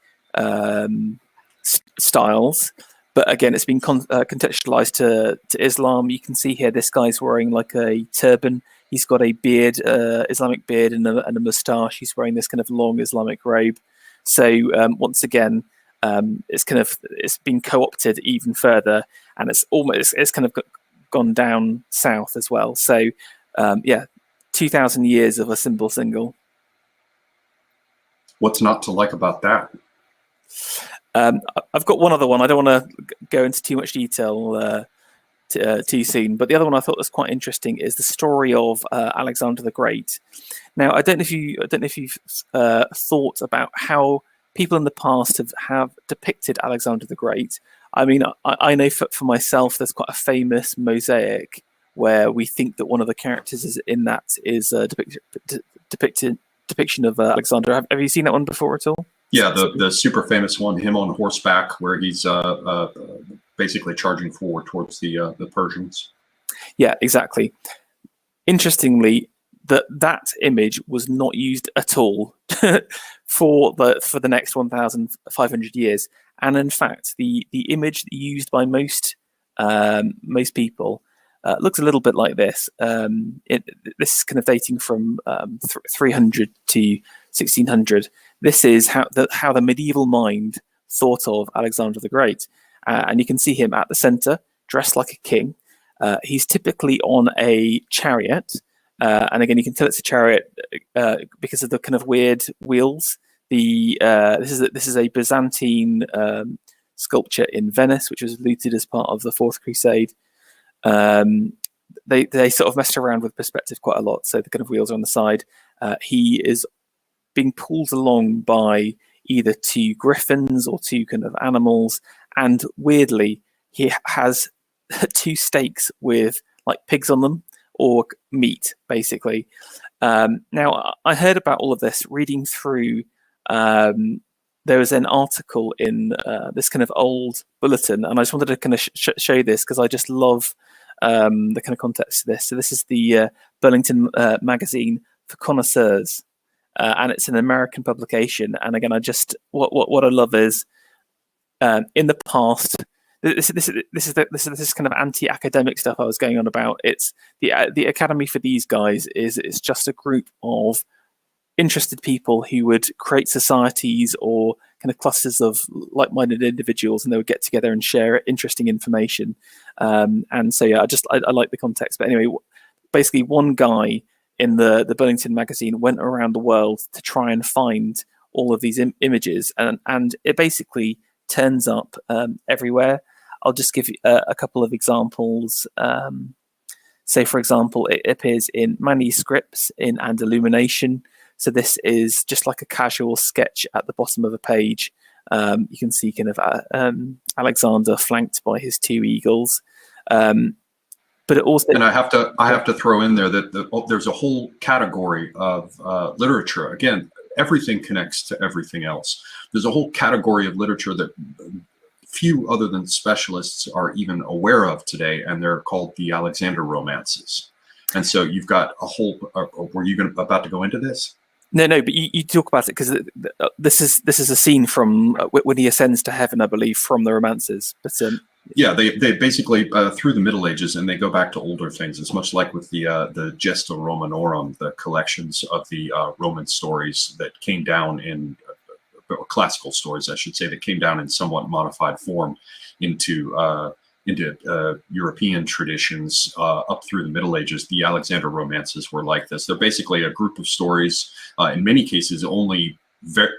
styles, but again, it's been contextualized to Islam. You can see here this guy's wearing like a turban. He's got a beard, Islamic beard, and a moustache. He's wearing this kind of long Islamic robe. So once again, it's been co-opted even further, and it's kind of gone down south as well. So yeah, 2,000 years of a single. What's not to like about that? I've got one other one. I don't want to go into too much detail Cene. But the other one I thought was quite interesting is the story of Alexander the Great. Now, I don't know if you've thought about how people in the past have depicted Alexander the Great. I mean, I know for myself, there's quite a famous mosaic where we think that one of the characters in that is a depiction of Alexander. Have you seen that one before at all? Yeah, the super famous one, him on horseback, where he's basically charging forward towards the Persians. Yeah, exactly. Interestingly, that image was not used at all for the next 1,500 years, and in fact, the image used by most people looks a little bit like this. This is kind of dating from 300 to 1600. This is how the medieval mind thought of Alexander the Great, and you can see him at the center, dressed like a king. He's typically on a chariot, and again, you can tell it's a chariot because of the kind of weird wheels. This is a Byzantine sculpture in Venice, which was looted as part of the Fourth Crusade. They sort of messed around with perspective quite a lot, so the kind of wheels are on the side. He is being pulled along by either two griffins or two kind of animals, and weirdly, he has two stakes with like pigs on them, or meat, basically. Now, I heard about all of this reading through. There was an article in this kind of old bulletin, and I just wanted to kind of show you this because I just love the kind of context of this. So this is the Burlington magazine for connoisseurs, and it's an American publication. And again, what I love is in the past. This is kind of anti-academic stuff I was going on about. It's the academy for these guys it's just a group of interested people who would create societies or kind of clusters of like-minded individuals, and they would get together and share interesting information. And so yeah, I like the context. But anyway, basically, one guy in the Burlington magazine went around the world to try and find all of these images, and it basically turns up everywhere. I'll just give you a couple of examples. Say, for example, it appears in manuscripts and illumination. So this is just like a casual sketch at the bottom of a page. You can see kind of Alexander flanked by his two eagles. But it also, and I have to throw in there that there's a whole category of literature. Again, everything connects to everything else. There's a whole category of literature that few other than specialists are even aware of today, and they're called the Alexander romances. And so you've got a whole. Were you about to go into this? No, but you talk about it because this is a scene from when he ascends to heaven, I believe, from the romances. But yeah, they basically through the Middle Ages, and they go back to older things. It's much like with the Gesta Romanorum, the collections of the Roman stories that came down in. Or classical stories, I should say, that came down in somewhat modified form into European traditions up through the Middle Ages. The Alexander romances were like this. They're basically a group of stories, in many cases only,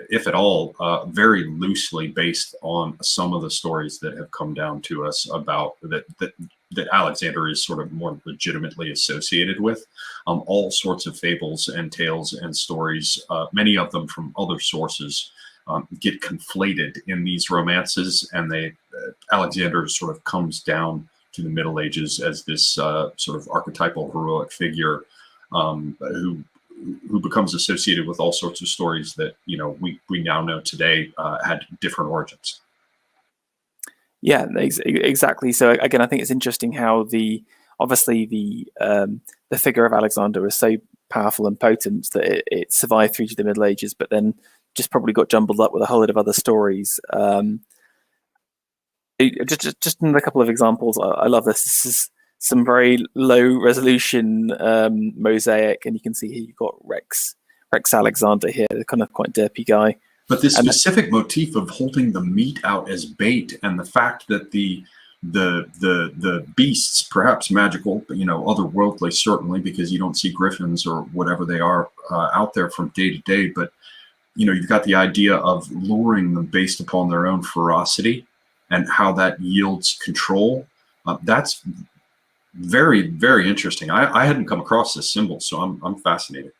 if at all, very loosely based on some of the stories that have come down to us about that Alexander is sort of more legitimately associated with. All sorts of fables and tales and stories, many of them from other sources, get conflated in these romances, and Alexander sort of comes down to the Middle Ages as this sort of archetypal heroic figure who becomes associated with all sorts of stories that we now know today had different origins. Yeah, exactly. So again, I think it's interesting how obviously the figure of Alexander is so powerful and potent that it survived through to the Middle Ages, but then just probably got jumbled up with a whole lot of other stories. Just another couple of examples. I love this. This is some very low resolution mosaic, and you can see here you've got Rex Alexander here, the kind of quite derpy guy. But this specific motif of holding the meat out as bait, and the fact that the beasts, perhaps magical, but otherworldly certainly, because you don't see griffins or whatever they are out there from day to day, but you've got the idea of luring them based upon their own ferocity and how that yields control. That's Very, very interesting. I hadn't come across this symbol, so I'm fascinated.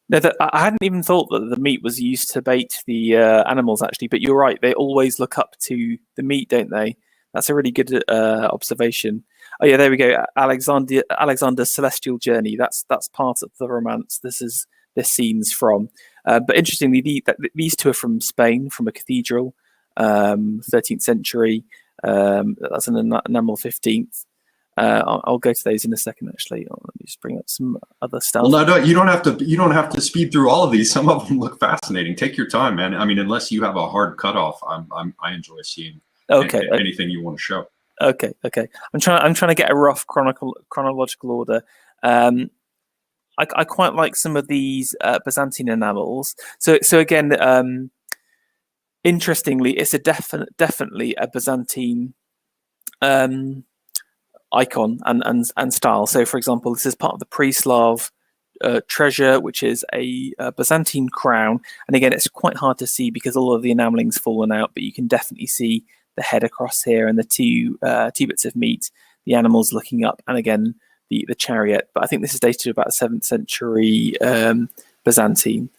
No, I hadn't even thought that the meat was used to bait the animals, actually. But you're right; they always look up to the meat, don't they? That's a really good observation. Oh yeah, there we go. Alexander's celestial journey. That's part of the romance. This scene's from. But interestingly, these two are from Spain, from a cathedral, 13th century. That's an enamel 15th. I'll go to those in a second. Actually, let me just bring up some other stuff. Well, no, you don't have to speed through all of these. Some of them look fascinating. Take your time, man. I mean, unless you have a hard cutoff, I enjoy seeing anything you want to show. Okay. I'm trying to get a rough chronological order. I quite like some of these Byzantine enamels. So again, interestingly, it's definitely a Byzantine icon and style. So, for example, this is part of the Pre-Slav treasure, which is a Byzantine crown. And again, it's quite hard to see because all of the enameling's fallen out, but you can definitely see the head across here and the two bits of meat, the animals looking up, and again the chariot. But I think this is dated to about 7th century Byzantine.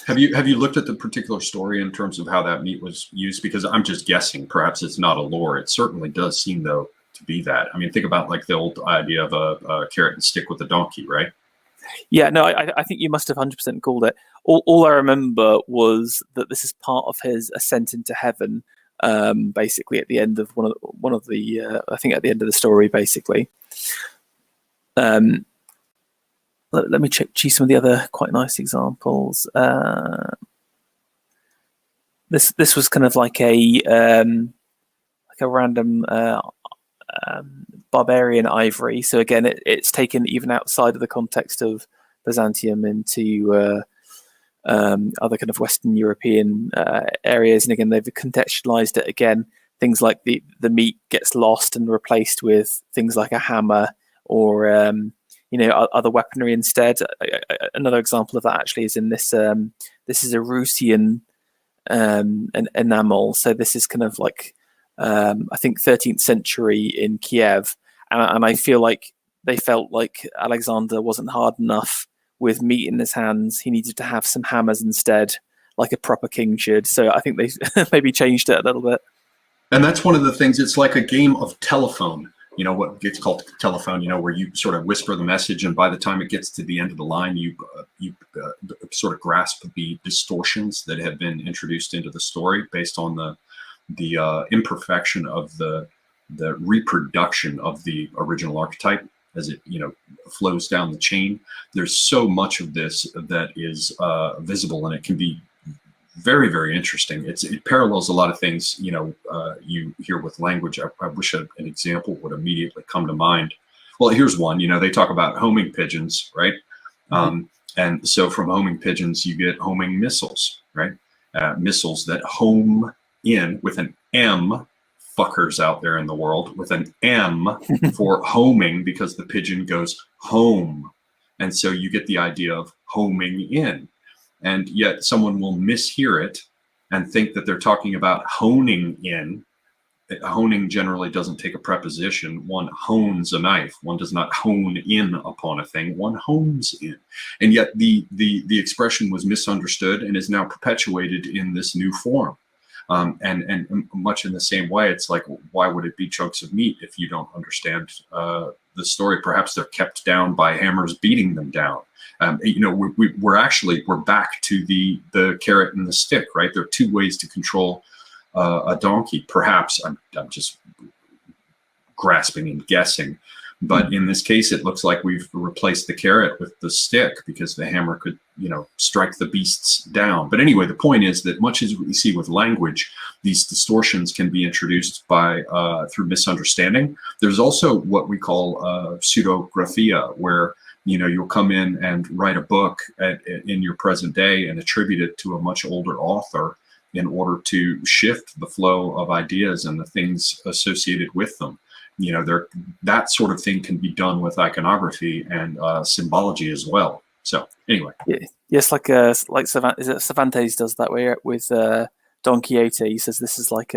Have you looked at the particular story in terms of how that meat was used? Because I'm just guessing. Perhaps it's not a lore. It certainly does seem, though, to be that. I mean, think about like the old idea of a carrot and stick with a donkey, right? Yeah, no, I think you must have 100% called it. All I remember was that this is part of his ascent into heaven. Basically, at the end of one of the I think at the end of the story, basically. Let me choose some of the other quite nice examples. This was kind of like a random barbarian ivory. So again, it's taken even outside of the context of Byzantium into other kind of Western European areas, and again they've contextualized it again. Things like the meat gets lost and replaced with things like a hammer or other weaponry instead. Another example of that actually is in this. This is a Rusian enamel, so this is kind of like I think 13th century in Kiev, and I feel like they felt like Alexander wasn't hard enough with meat in his hands. He needed to have some hammers instead, like a proper king should. So I think they maybe changed it a little bit. And that's one of the things. It's like a game of telephone. You know, what gets called telephone, where you sort of whisper the message, and by the time it gets to the end of the line, you sort of grasp the distortions that have been introduced into the story based on the imperfection of the reproduction of the original archetype as it flows down the chain. There's so much of this that is visible, and it can be very, very interesting. It parallels a lot of things you hear with language. I wish an example would immediately come to mind. Well, here's one. They talk about homing pigeons, right? Mm-hmm. And so from homing pigeons, you get homing missiles, right? Missiles that home in with an M. Fuckers out there in the world with an M for homing, because the pigeon goes home, and so you get the idea of homing in. And yet someone will mishear it and think that they're talking about honing in. Honing generally doesn't take a preposition. One hones a knife. One does not hone in upon a thing. One homes in. And yet the expression was misunderstood and is now perpetuated in this new form. And much in the same way, it's like, why would it be chunks of meat if you don't understand the story? Perhaps they're kept down by hammers beating them down. We're back to the carrot and the stick, right? There are two ways to control a donkey. Perhaps I'm just grasping and guessing, but in this case, it looks like we've replaced the carrot with the stick because the hammer could, strike the beasts down. But anyway, the point is that much as we see with language, these distortions can be introduced by through misunderstanding. There's also what we call pseudographia, where you'll come in and write a book in your present day and attribute it to a much older author in order to shift the flow of ideas and the things associated with them. That sort of thing can be done with iconography and symbology as well. So anyway, yes, like Cervantes does that way with Don Quixote. He says this is like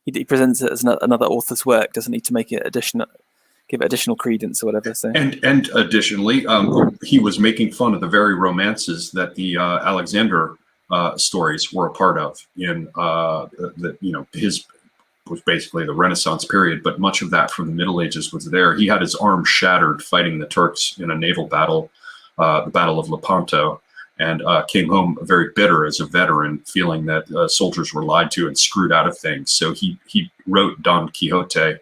he presents it as another author's work, doesn't he, to make it additional, give it additional credence or whatever. So And additionally, he was making fun of the very romances that the Alexander stories were a part of in his was basically the Renaissance period, but much of that from the Middle Ages was there. He had his arm shattered fighting the Turks in a naval battle, the Battle of Lepanto, and came home very bitter as a veteran, feeling that soldiers were lied to and screwed out of things. So he wrote Don Quixote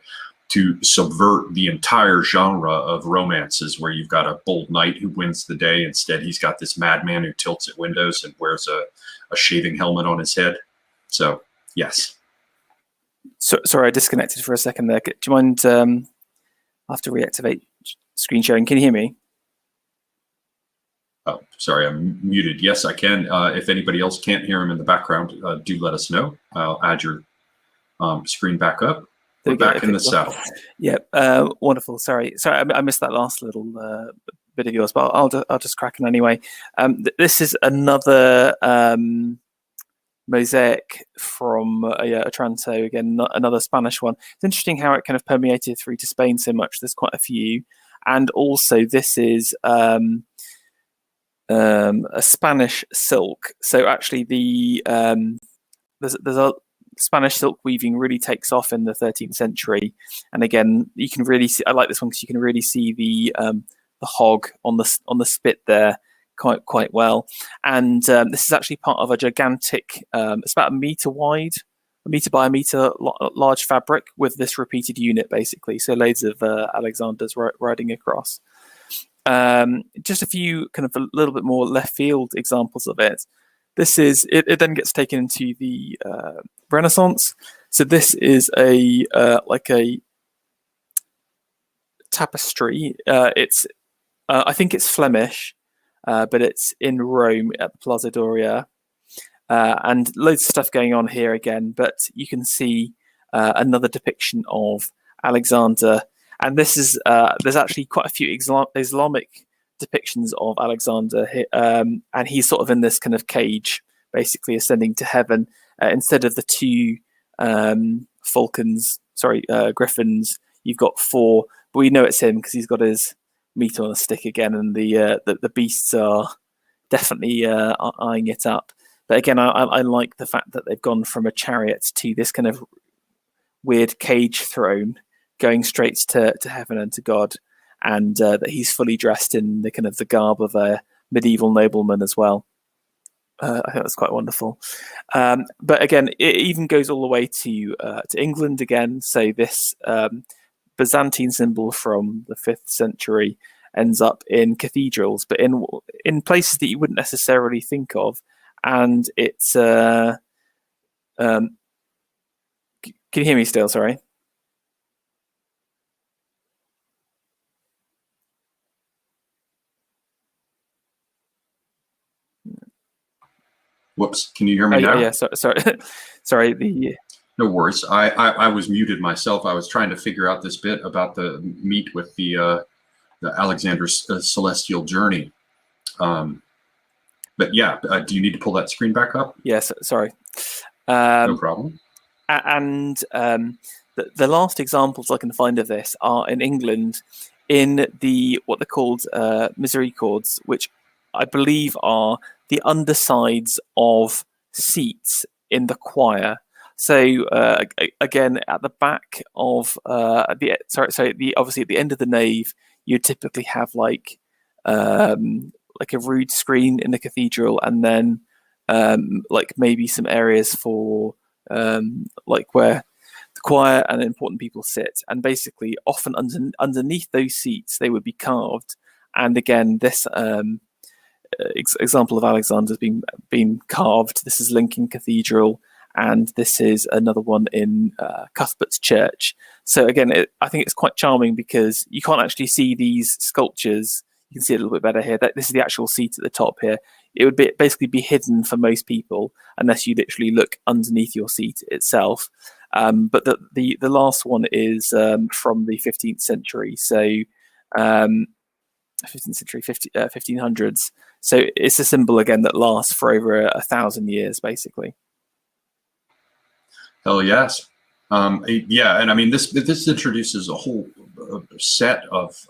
to subvert the entire genre of romances where you've got a bold knight who wins the day. Instead, he's got this madman who tilts at windows and wears a shaving helmet on his head. So, yes. So, sorry, I disconnected for a second there. Do you mind? I have to reactivate screen sharing. Can you hear me? Oh, sorry, I'm muted. Yes, I can. If anybody else can't hear him in the background, do let us know. I'll add your screen back up. We're back in the saddle. Yeah, wonderful. Sorry, I missed that last little bit of yours, but I'll just crack on anyway. This is another mosaic from Otranto, again, another Spanish one. It's interesting how it kind of permeated through to Spain so much. There's quite a few. And also this is a Spanish silk. So actually there's a Spanish silk weaving really takes off in the 13th century. And again, you can really see, I like this one because you can really see the hog on the spit there quite well. And this is actually part of a gigantic, it's about a meter wide, a meter by a meter large fabric with this repeated unit, basically. So loads of Alexanders riding across. Just a few kind of a little bit more left field examples of it. This is, it then gets taken into the Renaissance. So this is like a tapestry. It's, I think it's Flemish. But it's in Rome at the Plaza Doria, and loads of stuff going on here again. But you can see another depiction of Alexander, and this is there's actually quite a few Islamic depictions of Alexander here, and he's sort of in this kind of cage, basically ascending to heaven. Instead of the two griffins, you've got four, but we know it's him because he's got his meat on a stick again, and the beasts are definitely eyeing it up. But again, I like the fact that they've gone from a chariot to this kind of weird cage throne, going straight to heaven and to God, and that he's fully dressed in the kind of the garb of a medieval nobleman as well. I think that's quite wonderful. But again, it even goes all the way to England again. So this Byzantine symbol from the 5th century ends up in cathedrals, but in places that you wouldn't necessarily think of. And it's can you hear me still? Sorry. Whoops! Can you hear me now? Yeah. Sorry. No worries. I was muted myself. I was trying to figure out this bit about the meat with the Alexander's celestial journey. But yeah, do you need to pull that screen back up? Yes. Sorry. No problem. And the last examples I can find of this are in England, in what they're called misericords, which I believe are the undersides of seats in the choir. So again, at the back of obviously at the end of the nave, you typically have like a rood screen in the cathedral, and then like maybe some areas for like where the choir and important people sit. And basically, often underneath those seats, they would be carved. And again, this example of Alexander's been carved. This is Lincoln Cathedral. And this is another one in Cuthbert's Church. So again, I think it's quite charming because you can't actually see these sculptures. You can see it a little bit better here. This is the actual seat at the top here. It would basically be hidden for most people unless you literally look underneath your seat itself. But the last one is from the 15th century. So 15th century, 1500s. So it's a symbol again that lasts for over 1,000 years, basically. Hell yes. Yeah, and I mean this introduces a whole set of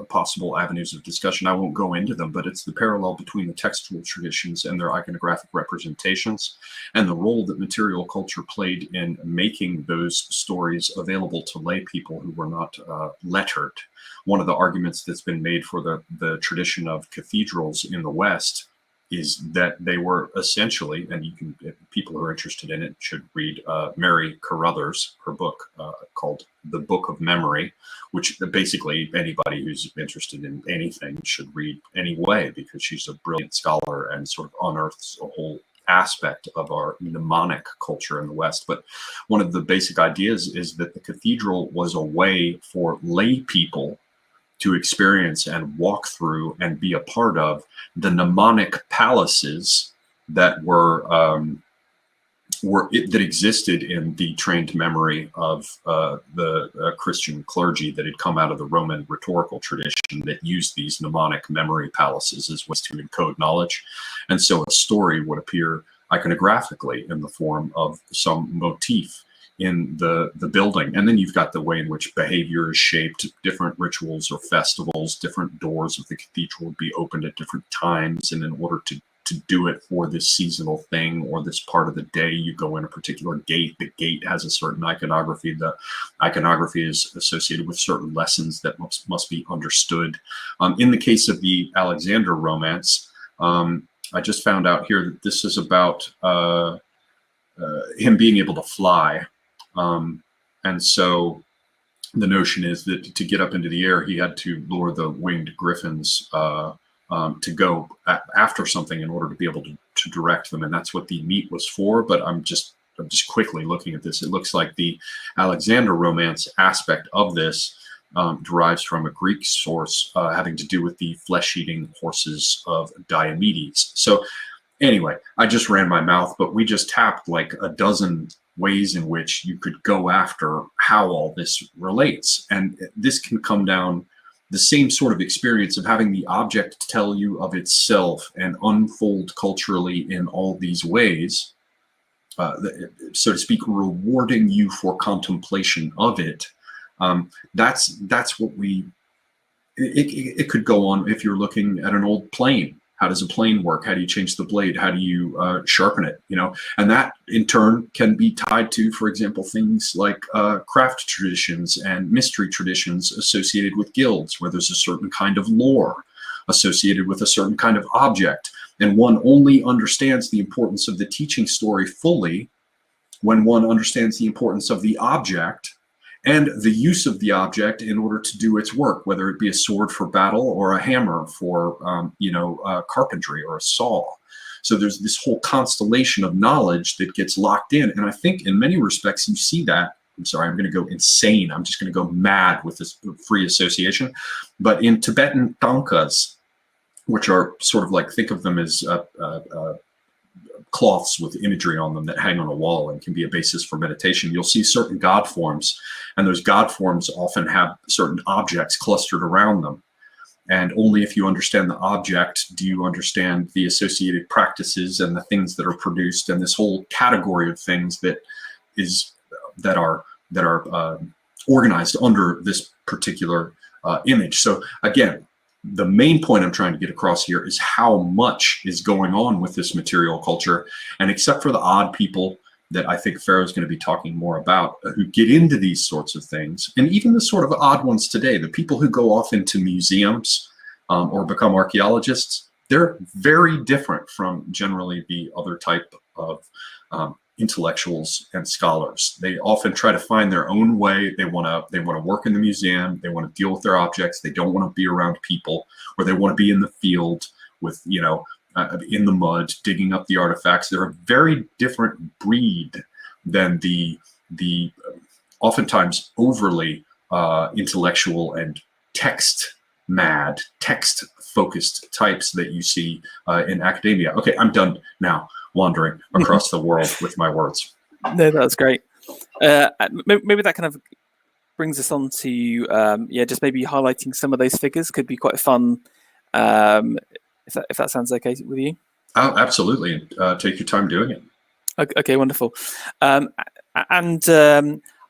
possible avenues of discussion. I won't go into them, but it's the parallel between the textual traditions and their iconographic representations, and the role that material culture played in making those stories available to lay people who were not lettered. One of the arguments that's been made for the tradition of cathedrals in the West is that they were essentially, and you can, people who are interested in it should read Mary Carruthers, her book called The Book of Memory, which basically anybody who's interested in anything should read anyway, because she's a brilliant scholar and sort of unearths a whole aspect of our mnemonic culture in the West. But one of the basic ideas is that the cathedral was a way for lay people to experience and walk through and be a part of the mnemonic palaces that that existed in the trained memory of the Christian clergy that had come out of the Roman rhetorical tradition that used these mnemonic memory palaces as ways to encode knowledge. And so a story would appear iconographically in the form of some motif in the building. And then you've got the way in which behavior is shaped, different rituals or festivals, different doors of the cathedral would be opened at different times. And in order to do it for this seasonal thing or this part of the day, you go in a particular gate. The gate has a certain iconography. The iconography is associated with certain lessons that must be understood. In the case of the Alexander romance, I just found out here that this is about him being able to fly. And so the notion is that to get up into the air, he had to lure the winged griffins to go after something in order to be able to direct them. And that's what the meat was for. But I'm just quickly looking at this. It looks like the Alexander romance aspect of this derives from a Greek source having to do with the flesh-eating horses of Diomedes. So anyway, I just ran my mouth, but we just tapped like a dozen ways in which you could go after how all this relates. And this can come down the same sort of experience of having the object tell you of itself and unfold culturally in all these ways, so to speak, rewarding you for contemplation of it. That's what it could go on if you're looking at an old plane. How does a plane work? How do you change the blade? How do you sharpen it? And that in turn can be tied to, for example, things like craft traditions and mystery traditions associated with guilds, where there's a certain kind of lore associated with a certain kind of object. And one only understands the importance of the teaching story fully when one understands the importance of the object and the use of the object in order to do its work, whether it be a sword for battle or a hammer for, carpentry or a saw. So there's this whole constellation of knowledge that gets locked in. And I think in many respects, you see that. I'm sorry, I'm going to go insane. I'm just going to go mad with this free association. But in Tibetan tankas, which are sort of like, think of them as cloths with imagery on them that hang on a wall and can be a basis for meditation, you'll see certain god forms, and those god forms often have certain objects clustered around them. And only if you understand the object do you understand the associated practices and the things that are produced, and this whole category of things that are organized under this particular image. So again, the main point I'm trying to get across here is how much is going on with this material culture. And except for the odd people that I think FERRO is going to be talking more about, who get into these sorts of things, and even the sort of odd ones today, the people who go off into museums or become archaeologists, they're very different from generally the other type of intellectuals and scholars. They often try to find their own way. They want to work in the museum. They want to deal with their objects. They don't want to be around people, or they want to be in the field with, in the mud, digging up the artifacts. They're a very different breed than the oftentimes overly intellectual and text-mad, text-focused types that you see in academia. Okay, I'm done now wandering across the world with my words. No, that's great. Maybe that kind of brings us on to just maybe highlighting some of those figures could be quite fun. If that sounds okay with you. Oh, absolutely. Take your time doing it. Okay, wonderful.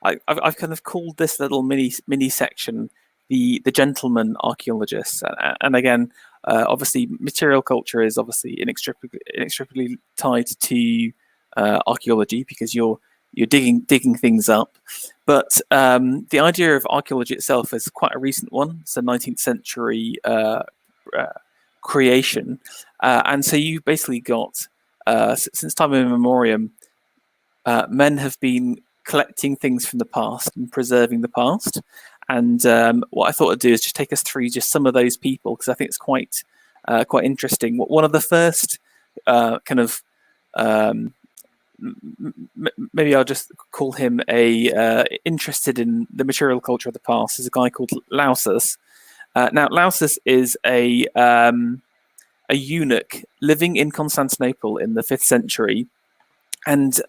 I've kind of called this little mini section the gentleman archaeologists, and again, obviously, material culture is obviously inextricably tied to archaeology because you're digging things up. But the idea of archaeology itself is quite a recent one. It's a 19th century creation, and so you've basically got since time immemorial, men have been collecting things from the past and preserving the past. And what I thought I'd do is just take us through just some of those people, because I think it's quite interesting. One of the first kind of maybe I'll just call him interested in the material culture of the past is a guy called Lausus. Now Lausus is a eunuch living in Constantinople in the 5th century, and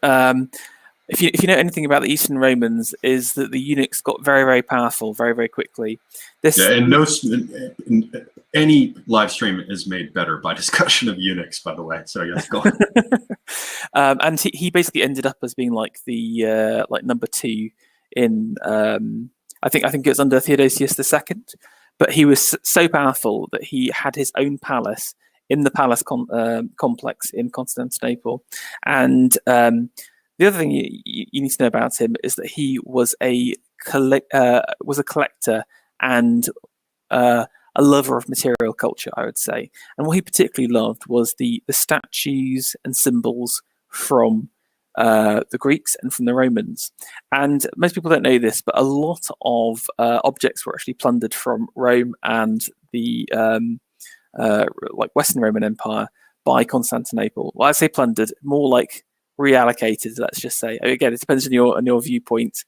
if you know anything about the Eastern Romans, is that the eunuchs got very, very powerful very, very quickly. Any live stream is made better by discussion of eunuchs, by the way. So yes, go on. And he basically ended up as being like the number 2 in I think it was under Theodosius II, but he was so powerful that he had his own palace in the palace complex in Constantinople. And the other thing you need to know about him is that he was a collector and a lover of material culture, I would say. And what he particularly loved was the statues and symbols from the Greeks and from the Romans. And most people don't know this, but a lot of objects were actually plundered from Rome and the Western Roman Empire by Constantinople. Well, I say plundered, more like reallocated, let's just say. Again, it depends on your viewpoint.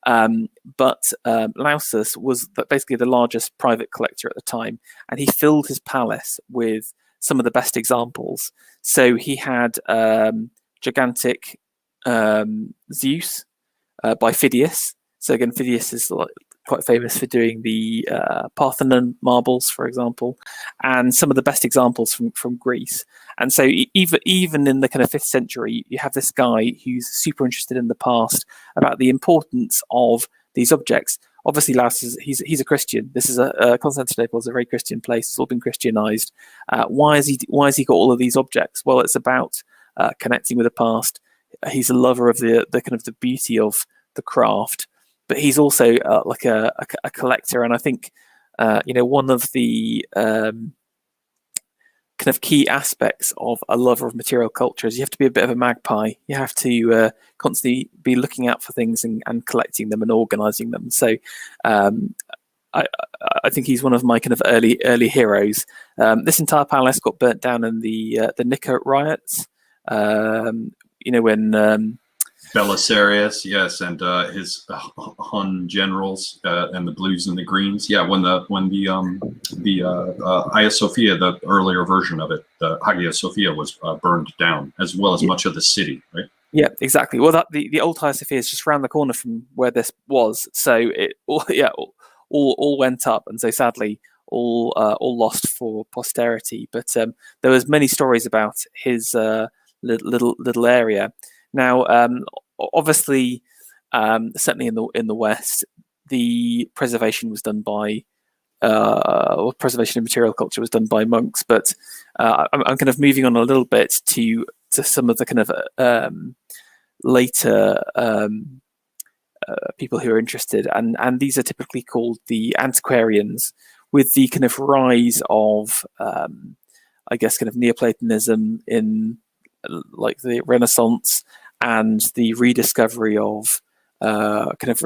But Lausus was basically the largest private collector at the time, and he filled his palace with some of the best examples. So he had gigantic Zeus by Phidias. So again, Phidias is quite famous for doing the Parthenon marbles, for example, and some of the best examples from Greece. And so even in the kind of 5th century, you have this guy who's super interested in the past about the importance of these objects. Obviously, Lausus, he's a Christian. This is Constantinople is a very Christian place. It's all been Christianized. Why has he got all of these objects? Well, it's about connecting with the past. He's a lover of the kind of the beauty of the craft, but he's also like a collector. And I think one of the kind of key aspects of a lover of material culture is you have to be a bit of a magpie. You have to constantly be looking out for things and collecting them and organizing them. So I think he's one of my kind of early heroes. This entire palace got burnt down in the Nika riots. When Belisarius, yes, and his Hun generals and the blues and the greens. Yeah, when the Hagia Sophia, the earlier version of it, the Hagia Sophia was burned down, as well as much of the city, right? Yeah, exactly. Well, the old Hagia Sophia is just around the corner from where this was, so it all went up, and so sadly all lost for posterity. But there was many stories about his little area. Now, obviously, certainly in the West, the preservation was done by preservation of material culture was done by monks. But I'm kind of moving on a little bit to some of the kind of later people who are interested, and these are typically called the Antiquarians, with the kind of rise of I guess kind of Neoplatonism in like the Renaissance, and the rediscovery of kind of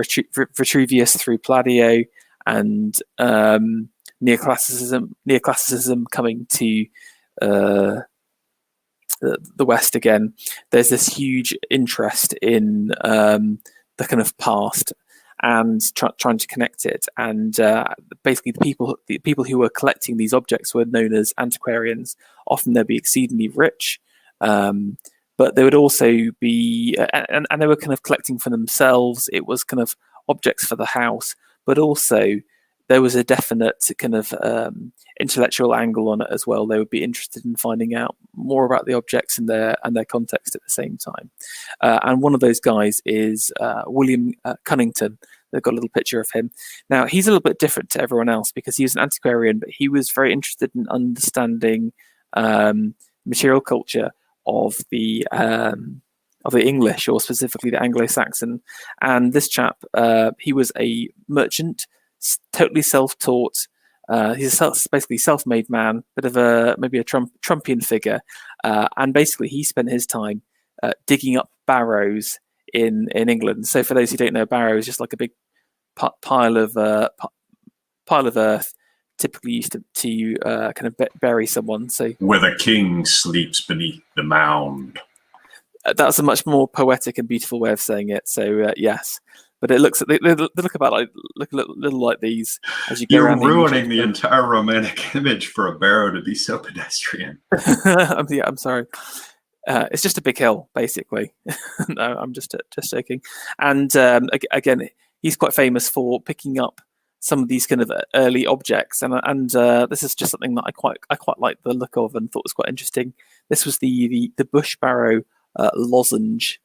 Vitruvius through Palladio, and neoclassicism coming to the West again. There's this huge interest in the kind of past and trying to connect it. And basically, the people who were collecting these objects were known as antiquarians. Often they'd be exceedingly rich. But they would also be, and they were kind of collecting for themselves. It was kind of objects for the house, but also there was a definite kind of intellectual angle on it as well. They would be interested in finding out more about the objects and their context at the same time. And one of those guys is William Cunnington. They've got a little picture of him. Now, he's a little bit different to everyone else because he was an antiquarian, but he was very interested in understanding material culture of the English, or specifically the Anglo-Saxon. And this chap, he was a merchant, totally self-taught. He's basically self-made man, bit of maybe a Trumpian figure. And basically, he spent his time digging up barrows in England. So for those who don't know, barrow is just like a big pile of earth, typically used to kind of bury someone. So where the king sleeps beneath the mound. That's a much more poetic and beautiful way of saying it. So yes, but it looks they look about like look a little like these as you go around. You're ruining the entire romantic image for a barrow to be so pedestrian. I'm sorry. It's just a big hill, basically. No, I'm just joking. And again, he's quite famous for picking up some of these kind of early objects, and this is just something that I quite like the look of and thought was quite interesting. This was the bush barrow lozenge.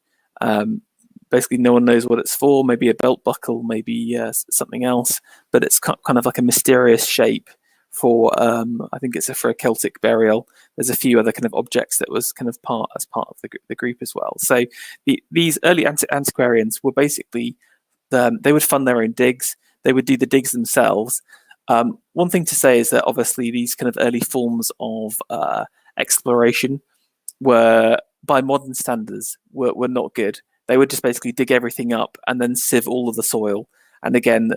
Basically, no one knows what it's for. Maybe a belt buckle, maybe something else, but it's kind of like a mysterious shape for I think it's for a Celtic burial. There's a few other kind of objects that was kind of part of the group as well. So these early antiquarians were basically they would fund their own digs. They would do the digs themselves. One thing to say is that obviously these kind of early forms of exploration were, by modern standards, were not good. They would just basically dig everything up and then sieve all of the soil. And again,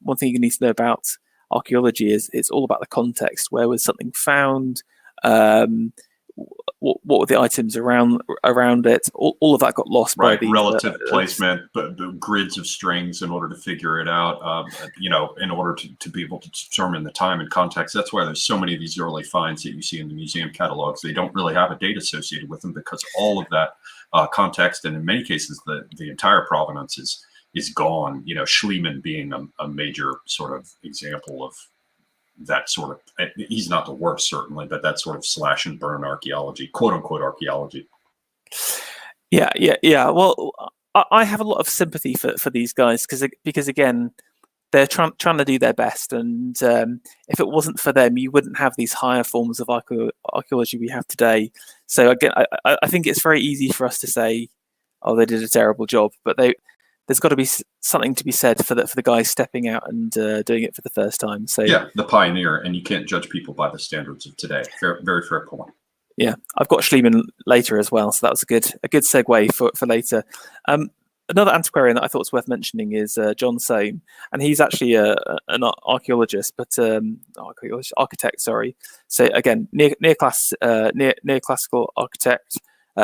one thing you need to know about archaeology is it's all about the context. Where was something found? What were the items around it? All of that got lost by the relative placement, but the grids of strings in order to figure it out. In order to be able to determine the time and context. That's why there's so many of these early finds that you see in the museum catalogs. They don't really have a date associated with them because all of that context, and in many cases the entire provenance is gone. Schliemann being a major sort of example of that sort of, he's not the worst certainly, but that sort of slash and burn archaeology, quote unquote archaeology. Yeah. Well, I have a lot of sympathy for these guys because again, they're trying to do their best, and if it wasn't for them, you wouldn't have these higher forms of archaeology we have today. So again, I think it's very easy for us to say, "Oh, they did a terrible job," but there's got to be something to be said for the guys stepping out and doing it for the first time. So yeah, the pioneer, and you can't judge people by the standards of today. Very fair point. Yeah, I've got Schliemann later as well, so that was a good segue for later. Another antiquarian that I thought was worth mentioning is John Cene, and he's actually an archaeologist, but architect. Sorry. So again, neoclassical architect.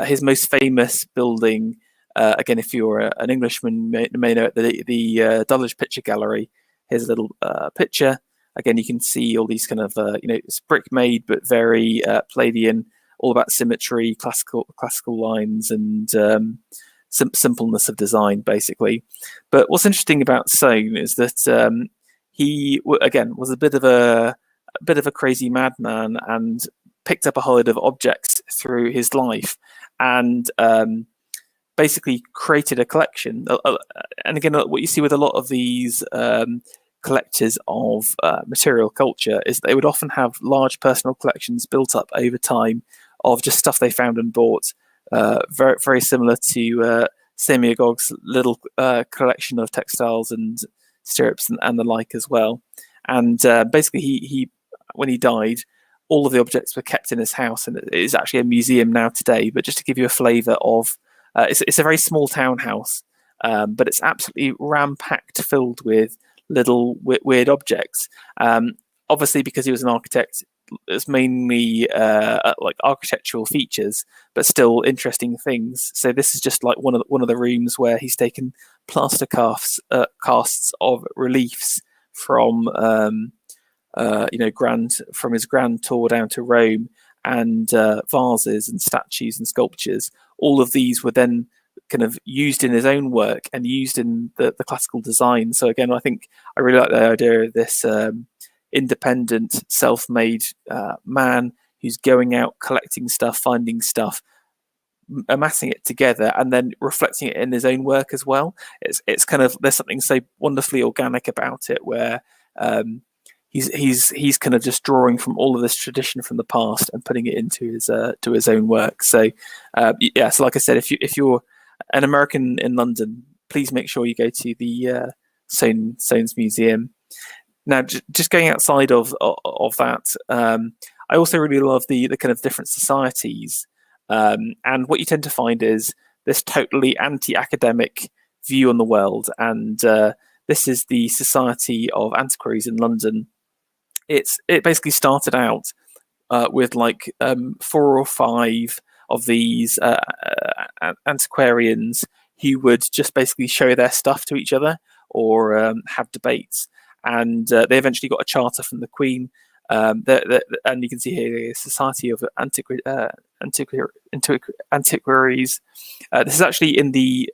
His most famous building. Again, if you're an Englishman, you may know it, the Dulwich Picture Gallery. Here's a little picture. Again, you can see all these kind of, it's brick made, but very Palladian, all about symmetry, classical lines, and simpleness of design, basically. But what's interesting about Cene is that he, again, was a bit of a crazy madman and picked up a whole load of objects through his life, and basically created a collection. And again, what you see with a lot of these collectors of material culture is they would often have large personal collections built up over time of just stuff they found and bought, very, very similar to Semiagog's little collection of textiles and stirrups and the like as well. And basically, he when he died, all of the objects were kept in his house, and it is actually a museum now today. But just to give you a flavour of, it's a very small townhouse, but it's absolutely ram-packed, filled with little weird objects. Obviously, because he was an architect, it's mainly like architectural features, but still interesting things. So this is just like one of the rooms where he's taken plaster casts of reliefs from from his grand tour down to Rome, and vases and statues and sculptures. All of these were then kind of used in his own work and used in the classical design. So again, I think I really like the idea of this independent, self-made man who's going out, collecting stuff, finding stuff, amassing it together, and then reflecting it in his own work as well. It's kind of, there's something so wonderfully organic about it, where he's kind of just drawing from all of this tradition from the past and putting it into his own work. So yeah, so like I said, if you're an American in London, please make sure you go to the Soane's Museum. Now, just going outside of that, I also really love the kind of different societies. And what you tend to find is this totally anti-academic view on the world. And this is the Society of Antiquaries in London. It basically started out with like 4 or 5 of these antiquarians who would just basically show their stuff to each other or have debates. And they eventually got a charter from the Queen. And you can see here the Society of Antiquaries. This is actually in the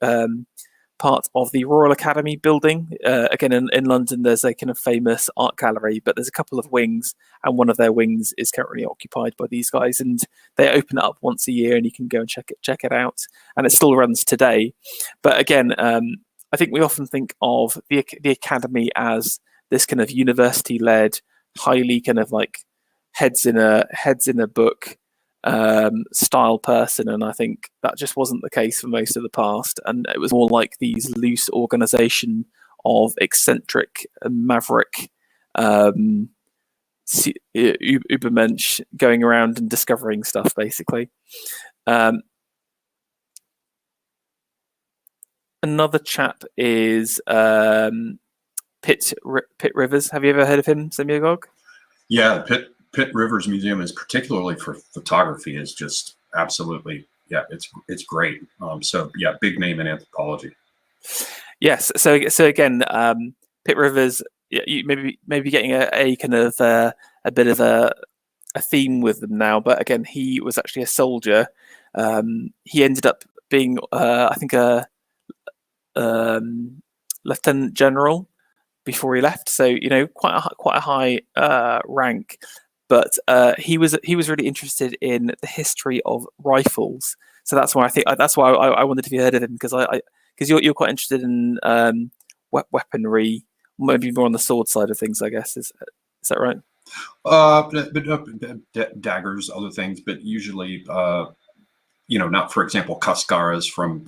part of the Royal Academy building. Again, in London, there's a kind of famous art gallery, but there's a couple of wings, and one of their wings is currently occupied by these guys. And they open it up once a year, and you can go and check it out. And it still runs today. But again, I think we often think of the academy as this kind of university-led, highly kind of like heads in a book style person, and I think that just wasn't the case for most of the past, and it was more like these loose organization of eccentric maverick Übermensch going around and discovering stuff, basically. Another chap is Pitt Rivers. Have you ever heard of him, Semyagog? Yeah, Pitt Rivers Museum is particularly for photography is just absolutely, yeah, it's great. So yeah, big name in anthropology. Yes. So again, Pitt Rivers, you maybe getting a kind of a bit of a theme with them now, but again, he was actually a soldier. He ended up being, I think, a lieutenant general before he left, so quite a high rank. But he was really interested in the history of rifles. So that's why I wondered if you heard of him, because you're quite interested in weaponry, maybe more on the sword side of things, I guess. Is that right? Daggers, other things, but usually, not, for example, Kaskaras from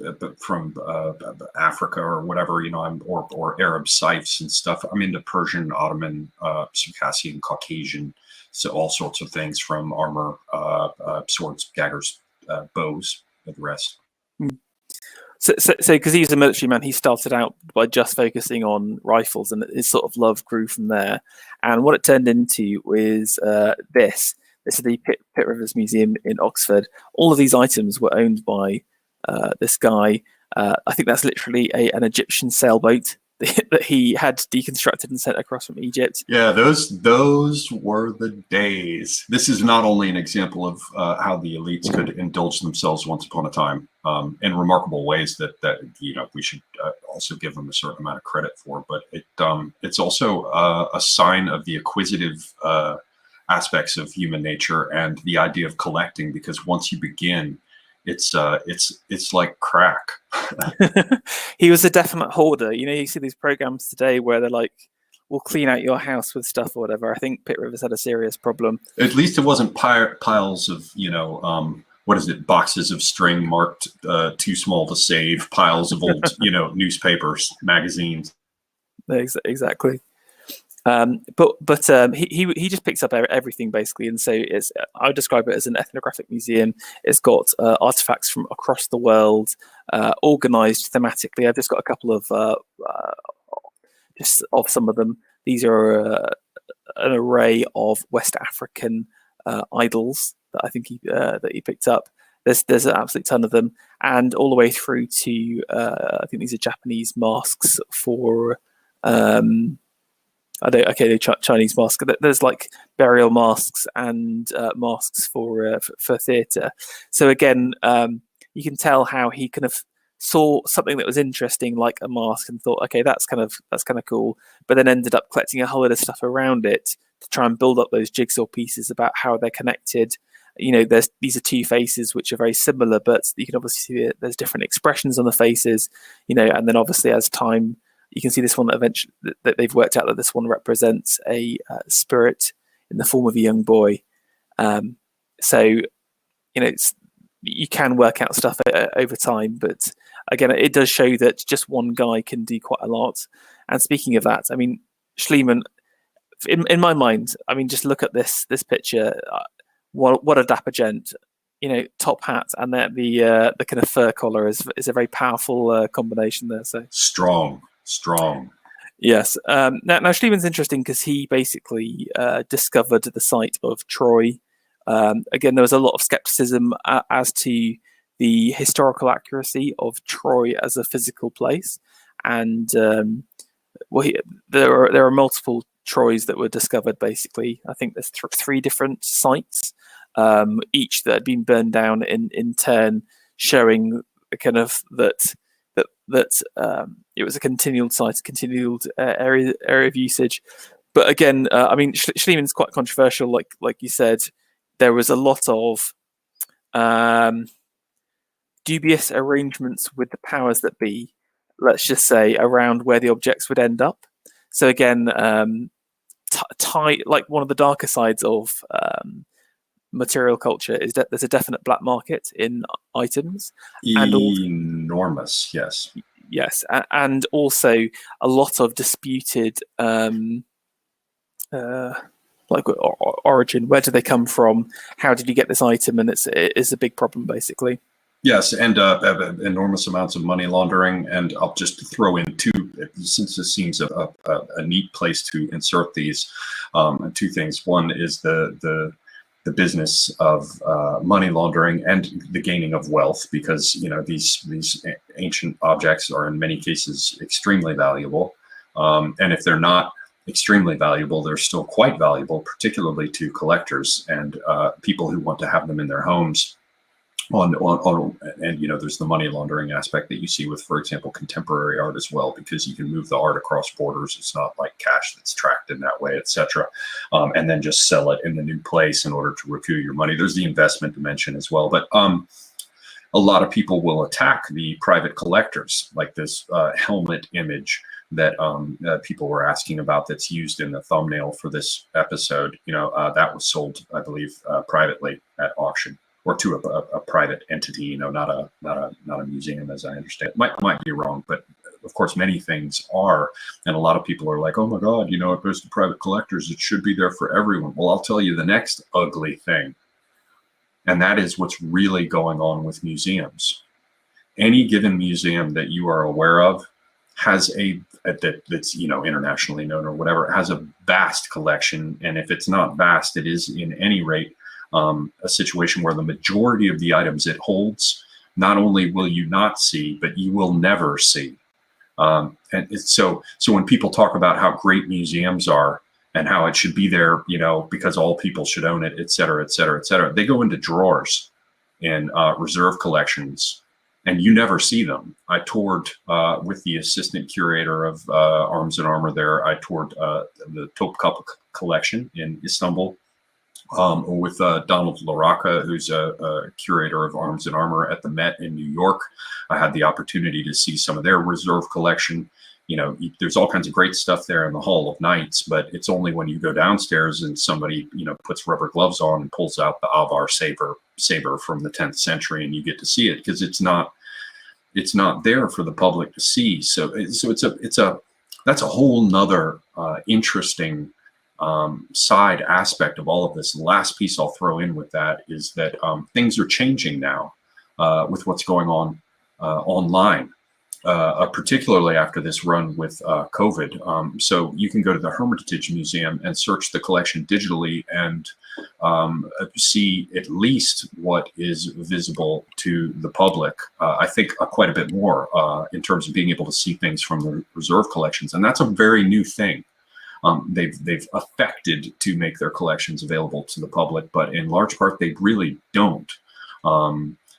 Africa or whatever, or Arab scythes and stuff. I'm into Persian, Ottoman, Circassian, Caucasian, so all sorts of things from armor, swords, daggers, bows, and the rest. So because he's a military man, he started out by just focusing on rifles, and his sort of love grew from there. And what it turned into is this. This is the Pitt Rivers Museum in Oxford. All of these items were owned by this guy. I think that's literally an Egyptian sailboat that he had deconstructed and sent across from Egypt. Yeah, those were the days. This is not only an example of how the elites could indulge themselves once upon a time in remarkable ways that we should also give them a certain amount of credit for, but it's also a sign of the acquisitive aspects of human nature and the idea of collecting, because once you begin, it's like crack. He was a definite hoarder. You see these programs today where they're like, we'll clean out your house with stuff or whatever. I think Pitt Rivers had a serious problem. At least it wasn't piles of what is it, boxes of string marked too small to save, piles of old newspapers, magazines. Exactly. But he just picks up everything basically, and so I would describe it as an ethnographic museum. It's got artifacts from across the world, organized thematically. I've just got a couple of just of some of them. These are an array of West African idols that I think he picked up. There's an absolute ton of them, and all the way through to I think these are Japanese masks for. Chinese masks. There's like burial masks and masks for theatre. So again, you can tell how he kind of saw something that was interesting, like a mask, and thought, okay, that's kind of cool, but then ended up collecting a whole lot of stuff around it to try and build up those jigsaw pieces about how they're connected. These are two faces which are very similar, but you can obviously see that there's different expressions on the faces, and then obviously as time, you can see this one that eventually that they've worked out that this one represents a spirit in the form of a young boy. So you can work out stuff over time, but again, it does show that just one guy can do quite a lot. And speaking of that, I mean, Schliemann, in my mind, I mean, just look at this picture. What a dapper gent, top hat, and the kind of fur collar is a very powerful combination there. So strong. Yes. Now Schliemann's interesting because he basically discovered the site of Troy. Again, there was a lot of skepticism as to the historical accuracy of Troy as a physical place, and there are multiple Troys that were discovered. Basically, I think there's three different sites, each that had been burned down in turn, showing kind of that it was a continued site, continued area of usage. But again, I mean, Schliemann's quite controversial, like you said. There was a lot of dubious arrangements with the powers that be, let's just say, around where the objects would end up. So again, like one of the darker sides of material culture is that there's a definite black market in items. Enormous, yes. Yes, and also a lot of disputed like origin. Where do they come from? How did you get this item? And it's a big problem, basically. Yes, and enormous amounts of money laundering. And I'll just throw in two, since this seems a neat place to insert these, two things. One is the business of money laundering and the gaining of wealth, because these ancient objects are in many cases extremely valuable, and if they're not extremely valuable, they're still quite valuable, particularly to collectors and people who want to have them in their homes. And there's the money laundering aspect that you see with, for example, contemporary art as well, because you can move the art across borders. It's not like cash that's tracked in that way, etc. And then just sell it in the new place in order to recoup your money. There's the investment dimension as well. But a lot of people will attack the private collectors, like this helmet image that people were asking about that's used in the thumbnail for this episode. That was sold, I believe, privately at auction, or to a private entity, not a museum, as I understand. Might be wrong, but of course many things are, and a lot of people are like, oh my God, it goes to private collectors, it should be there for everyone. Well, I'll tell you the next ugly thing, and that is what's really going on with museums. Any given museum that you are aware of has that's internationally known or whatever, has a vast collection, and if it's not vast, it is in any rate a situation where the majority of the items it holds, not only will you not see, but you will never see. And so when people talk about how great museums are and how it should be there, because all people should own it, et cetera, et cetera, et cetera, they go into drawers in reserve collections, and you never see them. I toured with the assistant curator of Arms and Armor there. I toured the Topkapı collection in Istanbul, with Donald LaRocca, who's a curator of Arms and Armor at the Met in New York. I had the opportunity to see some of their reserve collection. There's all kinds of great stuff there in the Hall of Knights, but it's only when you go downstairs and somebody, puts rubber gloves on and pulls out the Avar saber from the 10th century, and you get to see it, because it's not there for the public to see. So that's a whole nother interesting side aspect of all of this. The last piece I'll throw in with that is that things are changing now with what's going on online, particularly after this run with COVID. So you can go to the Hermitage Museum and search the collection digitally and see at least what is visible to the public. I think quite a bit more in terms of being able to see things from the reserve collections, and that's a very new thing. They've affected to make their collections available to the public, but in large part they really don't.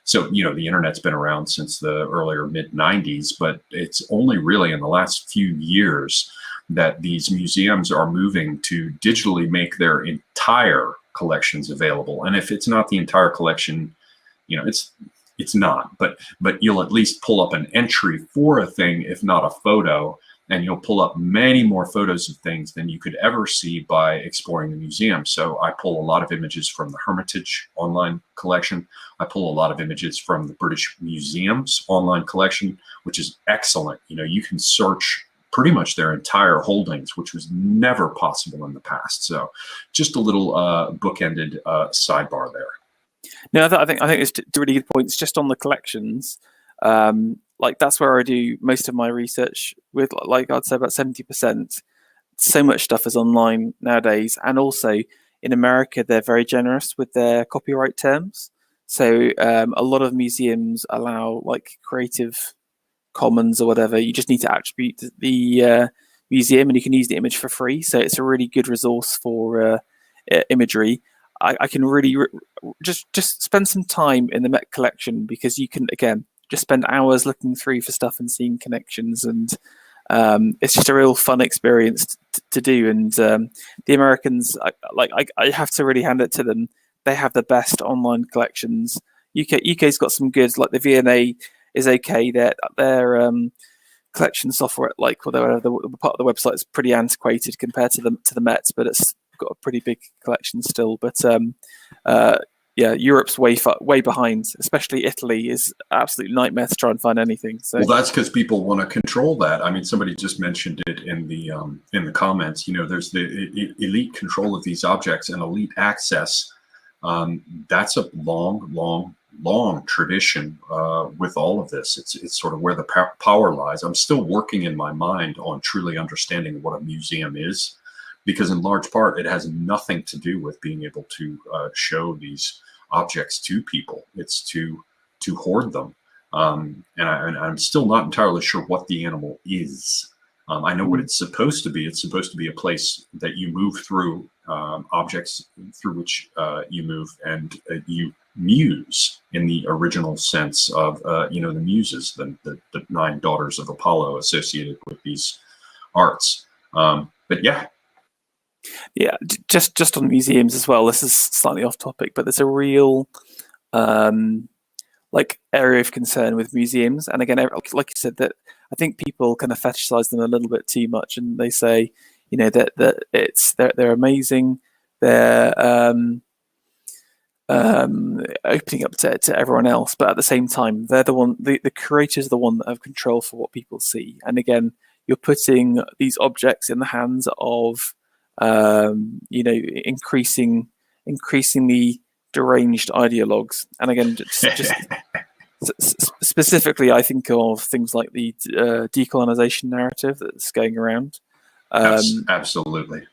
So, the internet's been around since the earlier mid 90s, but it's only really in the last few years that these museums are moving to digitally make their entire collections available. And if it's not the entire collection, it's not, but you'll at least pull up an entry for a thing, if not a photo, and you'll pull up many more photos of things than you could ever see by exploring the museum. So I pull a lot of images from the Hermitage online collection. I pull a lot of images from the British Museum's online collection, which is excellent. You can search pretty much their entire holdings, which was never possible in the past. So just a little bookended sidebar there. No, I think it's really good points just on the collections. Like that's where I do most of my research with, like I'd say about 70%. So much stuff is online nowadays. And also in America, they're very generous with their copyright terms. So a lot of museums allow like Creative Commons or whatever. You just need to attribute the museum and you can use the image for free. So it's a really good resource for imagery. I can really just spend some time in the Met collection because you can, again, just spend hours looking through for stuff and seeing connections, and it's just a real fun experience to do. And the Americans, I have to really hand it to them. They have the best online collections. UK's got some good, like the V&A is okay. Their collection software, like the part of the website is pretty antiquated compared to the Met, but it's got a pretty big collection still. But yeah, Europe's way behind. Especially Italy is an absolute nightmare to try and find anything. So. Well, that's because people want to control that. I mean, somebody just mentioned it in the comments. There's the elite control of these objects and elite access. That's a long tradition with all of this. It's sort of where the power lies. I'm still working in my mind on truly understanding what a museum is, because in large part it has nothing to do with being able to show these objects to people. It's to hoard them, and I'm still not entirely sure what the animal is. I know what it's supposed to be. It's supposed to be a place that you move through, objects through which you move, and you muse in the original sense of the muses, the 9 daughters of Apollo associated with these arts. But yeah. Yeah, just on museums as well. This is slightly off topic, but there's a real like area of concern with museums. And again, like you said, that I think people kind of fetishize them a little bit too much, and they say, that they're amazing. They're opening up to everyone else, but at the same time, they're the curators are the one that have control for what people see. And again, you're putting these objects in the hands of increasingly deranged ideologues. And again, just specifically, I think of things like the decolonization narrative that's going around. Absolutely.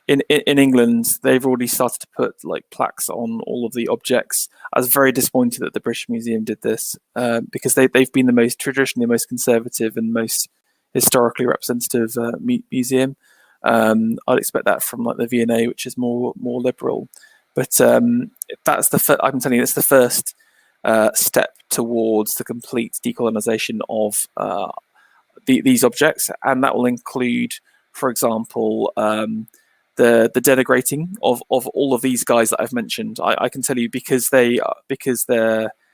In England, they've already started to put like plaques on all of the objects. I was very disappointed that the British Museum did this because they've been the most traditionally most conservative and most historically representative museum. I'd expect that from like the V&A, which is more liberal. But that's I'm telling you, it's the first step towards the complete decolonization of these objects, and that will include, for example, the denigrating of all of these guys that I've mentioned. I can tell you because they're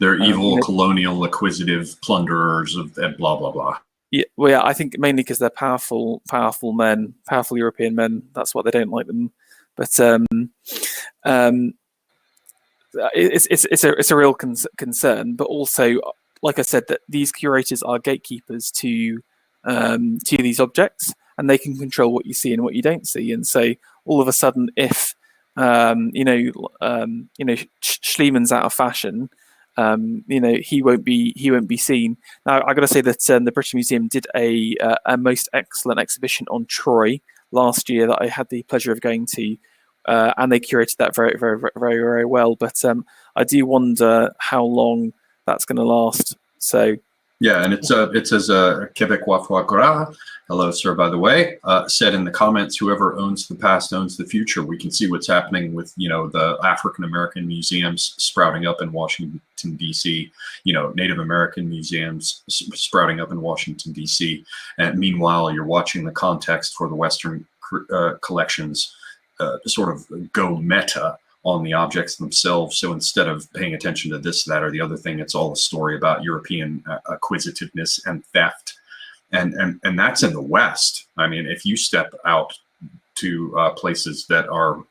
evil, colonial, acquisitive plunderers of blah blah blah. Yeah, well, yeah, I think mainly because they're powerful men, powerful European men. That's why they don't like them. But it's a real concern. But also, like I said, that these curators are gatekeepers to these objects, and they can control what you see and what you don't see. And so, all of a sudden, if Schliemann's out of fashion, he won't be seen. Now I got to say that the British Museum did a most excellent exhibition on Troy last year that I had the pleasure of going to, and they curated that very, very, very, very, very well. But I do wonder how long that's going to last. So Yeah, and it says Quebecois foie gras. Hello, sir. By the way, said in the comments, whoever owns the past owns the future. We can see what's happening with the African American museums sprouting up in Washington D.C. Native American museums sprouting up in Washington D.C. And meanwhile, you're watching the context for the Western collections sort of go meta on the objects themselves. So instead of paying attention to this, that, or the other thing, it's all a story about European acquisitiveness and theft. And that's in the West. I mean, if you step out to places that are,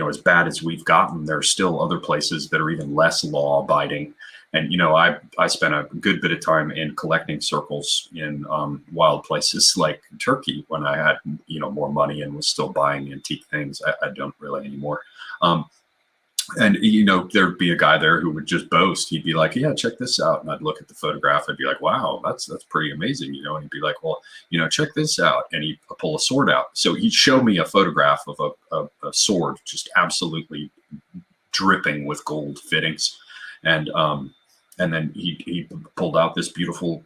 as bad as we've gotten, there are still other places that are even less law abiding. And, I spent a good bit of time in collecting circles in wild places like Turkey when I had, more money and was still buying antique things. I don't really anymore. And, there'd be a guy there who would just boast. He'd be like, yeah, check this out. And I'd look at the photograph. I'd be like, wow, that's pretty amazing, And he'd be like, well, check this out. And he'd pull a sword out. So he'd show me a photograph of a sword just absolutely dripping with gold fittings. And then he pulled out this beautiful,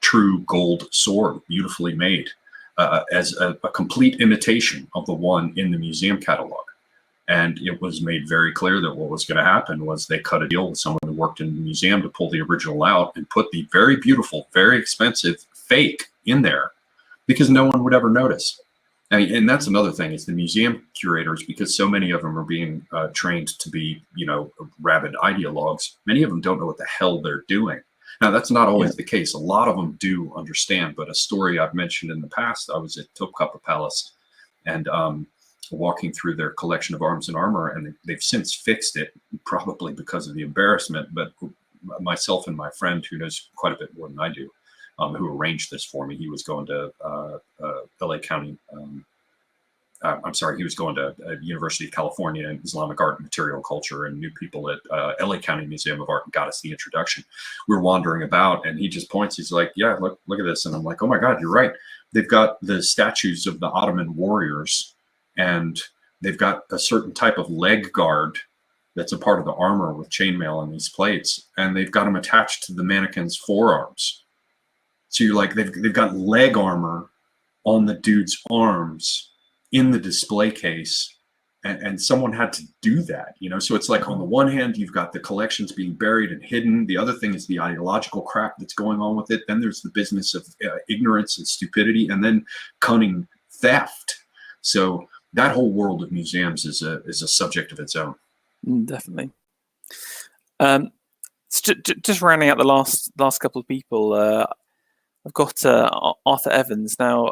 true gold sword, beautifully made, as a complete imitation of the one in the museum catalog. And it was made very clear that what was going to happen was they cut a deal with someone who worked in the museum to pull the original out and put the very beautiful, very expensive fake in there because no one would ever notice. I mean, and that's another thing is the museum curators, because so many of them are being trained to be, rabid ideologues. Many of them don't know what the hell they're doing. Now, that's not always the case. A lot of them do understand. But a story I've mentioned in the past, I was at Topkapi Palace and walking through their collection of arms and armor, and they've since fixed it, probably because of the embarrassment. But myself and my friend, who knows quite a bit more than I do, who arranged this for me, he was going to LA County. He was going to University of California in Islamic art and material culture, and knew people at LA County Museum of Art and got us the introduction. We were wandering about, and he just points. He's like, "Yeah, look at this," and I'm like, "Oh my God, you're right. They've got the statues of the Ottoman warriors." And they've got a certain type of leg guard that's a part of the armor with chainmail on these plates, and they've got them attached to the mannequin's forearms. So you're like, they've got leg armor on the dude's arms in the display case, and someone had to do that, So it's like on the one hand, you've got the collections being buried and hidden. The other thing is the ideological crap that's going on with it. Then there's the business of ignorance and stupidity, and then cunning theft. So that whole world of museums is a subject of its own. Definitely. Just rounding out the last couple of people, I've got Arthur Evans now.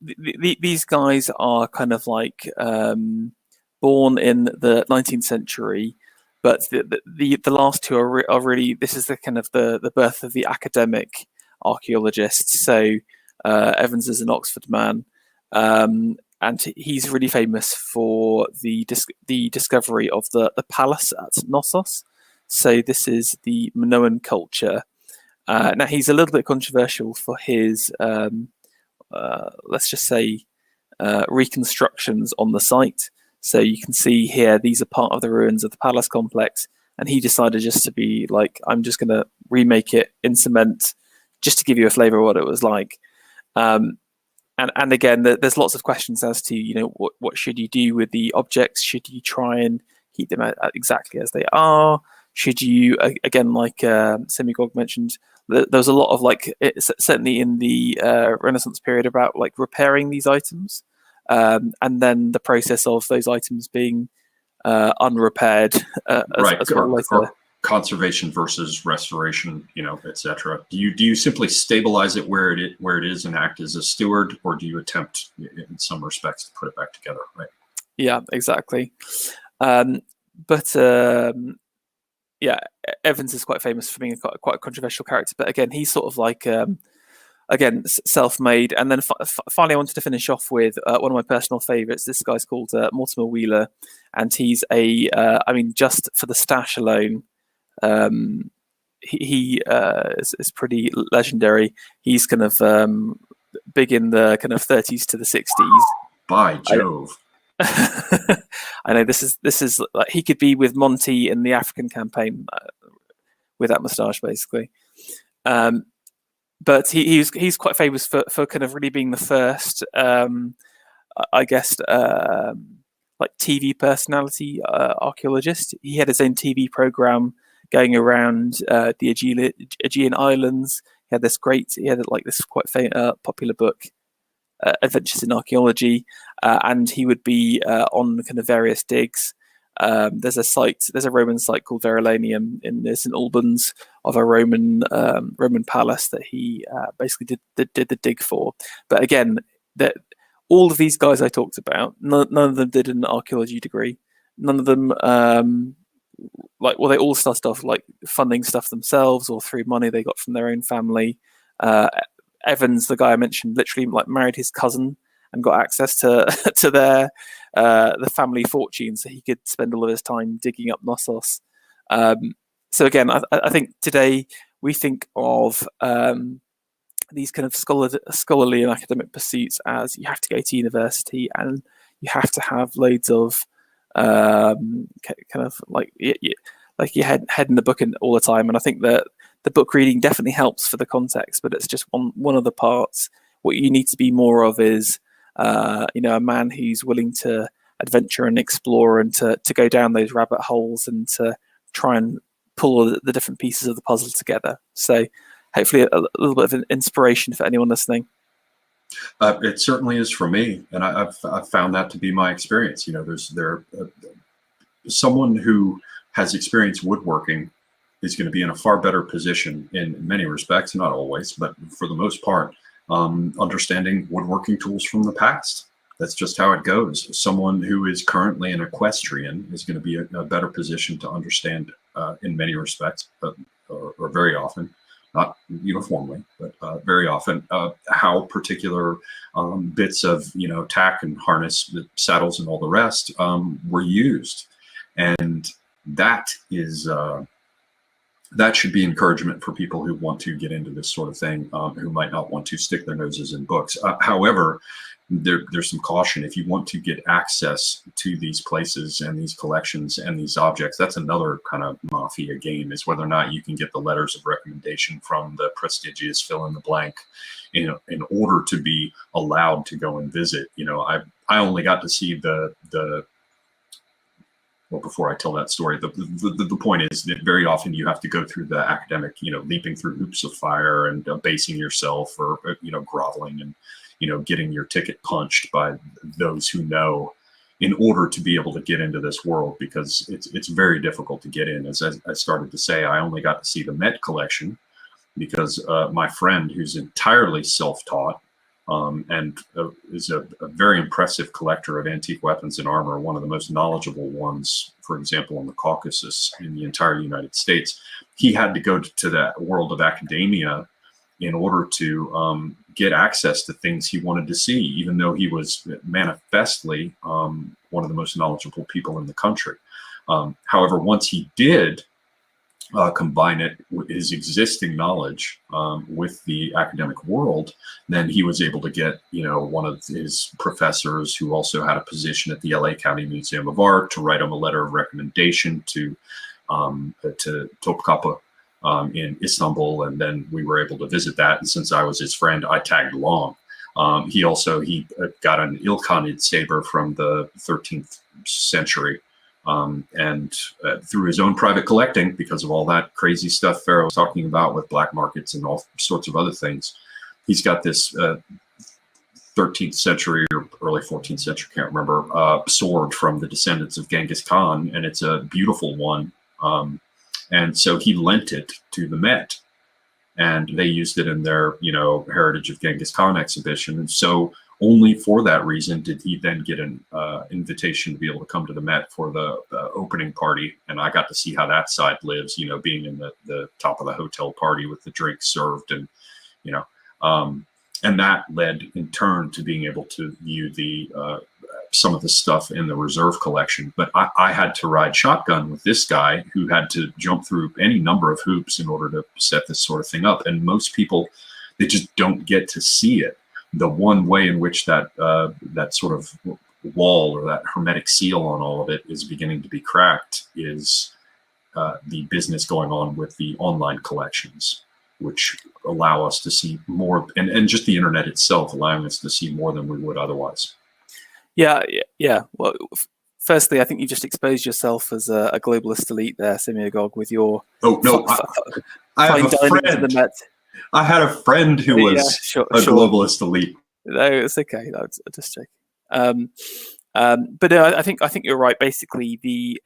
These guys are kind of like born in the 19th century, but the last two are really, this is the kind of the birth of the academic archaeologist. So Evans is an Oxford man. And he's really famous for the discovery of the palace at Knossos. So this is the Minoan culture. Now he's a little bit controversial for his, let's just say, reconstructions on the site. So you can see here, these are part of the ruins of the palace complex. And he decided just to be like, I'm just going to remake it in cement, just to give you a flavor of what it was like. And again, there's lots of questions as to, what should you do with the objects? Should you try and keep them exactly as they are? Should you, again, like Semigog mentioned, there's a lot of certainly in the Renaissance period about like repairing these items, and then the process of those items being unrepaired as well later. Conservation versus restoration, etc. Do you simply stabilize it where it is and act as a steward, or do you attempt, in some respects, to put it back together? Right. Yeah, exactly. Evans is quite famous for being quite a controversial character. But again, he's sort of like self-made. And then finally, I wanted to finish off with one of my personal favorites. This guy's called Mortimer Wheeler, and he's just for the stash alone. He is pretty legendary. He's kind of big in the kind of 30s to the 60s. By Jove! I know this is like he could be with Monty in the African campaign, with that moustache, basically. But he's quite famous for kind of really being the first, I guess, like TV personality archaeologist. He had his own TV program going around the Aegean Islands. He had this quite popular book, Adventures in Archaeology, and he would be on kind of various digs. There's a Roman site called Verulamium in St Albans of a Roman palace that he basically did the dig for. But again, that all of these guys I talked about, none of them did an archaeology degree. None of them they all started off like funding stuff themselves or through money they got from their own family. Evans, the guy I mentioned, literally like married his cousin and got access to their the family fortune, so he could spend all of his time digging up Knossos. So again, I think today we think of these kind of scholarly and academic pursuits as you have to go to university and you have to have loads of kind of like your head in the book all the time. And I think that the book reading definitely helps for the context, but it's just one of the parts. What you need to be more of is a man who's willing to adventure and explore and to go down those rabbit holes and to try and pull the different pieces of the puzzle together. So hopefully a little bit of an inspiration for anyone listening. It certainly is for me, and I've found that to be my experience. Someone who has experienced woodworking is going to be in a far better position in many respects, not always, but for the most part, understanding woodworking tools from the past. That's just how it goes. Someone who is currently an equestrian is going to be in a better position to understand, in many respects, or very often, not uniformly, but very often, how particular bits of tack and harness, the saddles and all the rest were used, and that is that should be encouragement for people who want to get into this sort of thing, who might not want to stick their noses in books. However, there's some caution. If you want to get access to these places and these collections and these objects, that's another kind of mafia game, is whether or not you can get the letters of recommendation from the prestigious fill in the blank in order to be allowed to go and visit. I only got to see well, before I tell that story, the point is that very often you have to go through the academic, leaping through hoops of fire and basing yourself, or groveling and getting your ticket punched by those who know, in order to be able to get into this world, because it's very difficult to get in. As I started to say, I only got to see the Met collection because my friend, who's entirely self-taught, and is a very impressive collector of antique weapons and armor, one of the most knowledgeable ones, for example, in the Caucasus in the entire United States. He had to go to that world of academia in order to get access to things he wanted to see, even though he was manifestly one of the most knowledgeable people in the country. However, once he did combine it with his existing knowledge with the academic world, then he was able to get, one of his professors who also had a position at the LA County Museum of Art to write him a letter of recommendation to Topkapı in Istanbul, and then we were able to visit that. And since I was his friend, I tagged along. He got an Ilkhanid saber from the 13th century. And through his own private collecting, because of all that crazy stuff FERRO was talking about with black markets and all sorts of other things, he's got this 13th century or early 14th century, can't remember, sword from the descendants of Genghis Khan, and it's a beautiful one. And so he lent it to the Met, and they used it in their, Heritage of Genghis Khan exhibition. And so only for that reason did he then get an invitation to be able to come to the Met for the opening party. And I got to see how that side lives, being in the top of the hotel party with the drinks served, and, and that led in turn to being able to view the some of the stuff in the reserve collection. But I had to ride shotgun with this guy who had to jump through any number of hoops in order to set this sort of thing up. And most people, they just don't get to see it. The one way in which that sort of wall or that hermetic seal on all of it is beginning to be cracked is the business going on with the online collections, which allow us to see more, and just the internet itself allowing us to see more than we would otherwise. Yeah. Well, firstly, I think you just exposed yourself as a globalist elite there, Semiagog, with your I have a friend. I had a friend who was globalist elite. No, it's okay. I'll just check. But I think you're right. Basically, the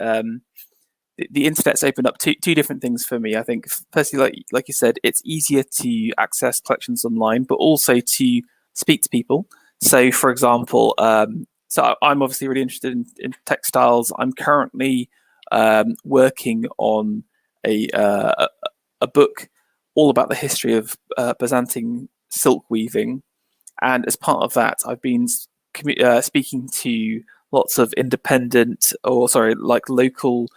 internet's opened up two different things for me. I think, firstly, like you said, it's easier to access collections online, but also to speak to people. So, for example, so I'm obviously really interested in textiles. I'm currently working on a book all about the history of Byzantine silk weaving, and as part of that, I've been speaking to lots of local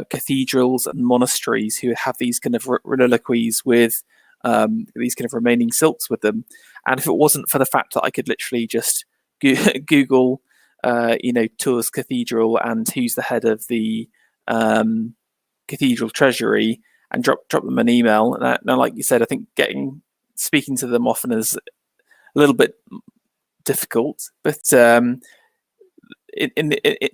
cathedrals and monasteries who have these kind of reliquaries with these kind of remaining silks with them. And if it wasn't for the fact that I could literally just Google, Tours Cathedral and who's the head of the cathedral treasury and drop them an email. Now, like you said, I think speaking to them often is a little bit difficult, but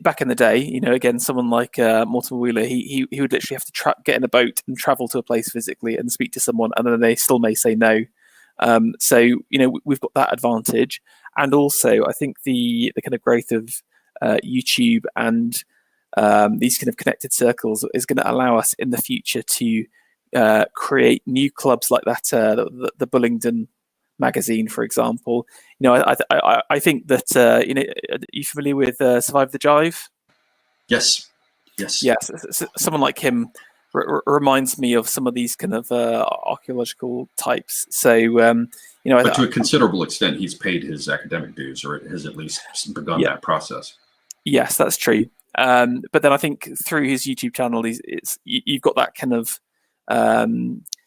back in the day, again, someone like Mortimer Wheeler, he would literally have to get in a boat and travel to a place physically and speak to someone, and then they still may say no. So we've got that advantage, and also I think the kind of growth of YouTube and these kind of connected circles is going to allow us in the future to create new clubs like that. The Bullingdon magazine, for example. I think that are you familiar with Survive the Jive? Yes. Someone like him reminds me of some of these kind of archaeological types. So but to a considerable extent, he's paid his academic dues, or has at least begun that process. Yes, that's true. But then I think through his YouTube channel, you've got that kind of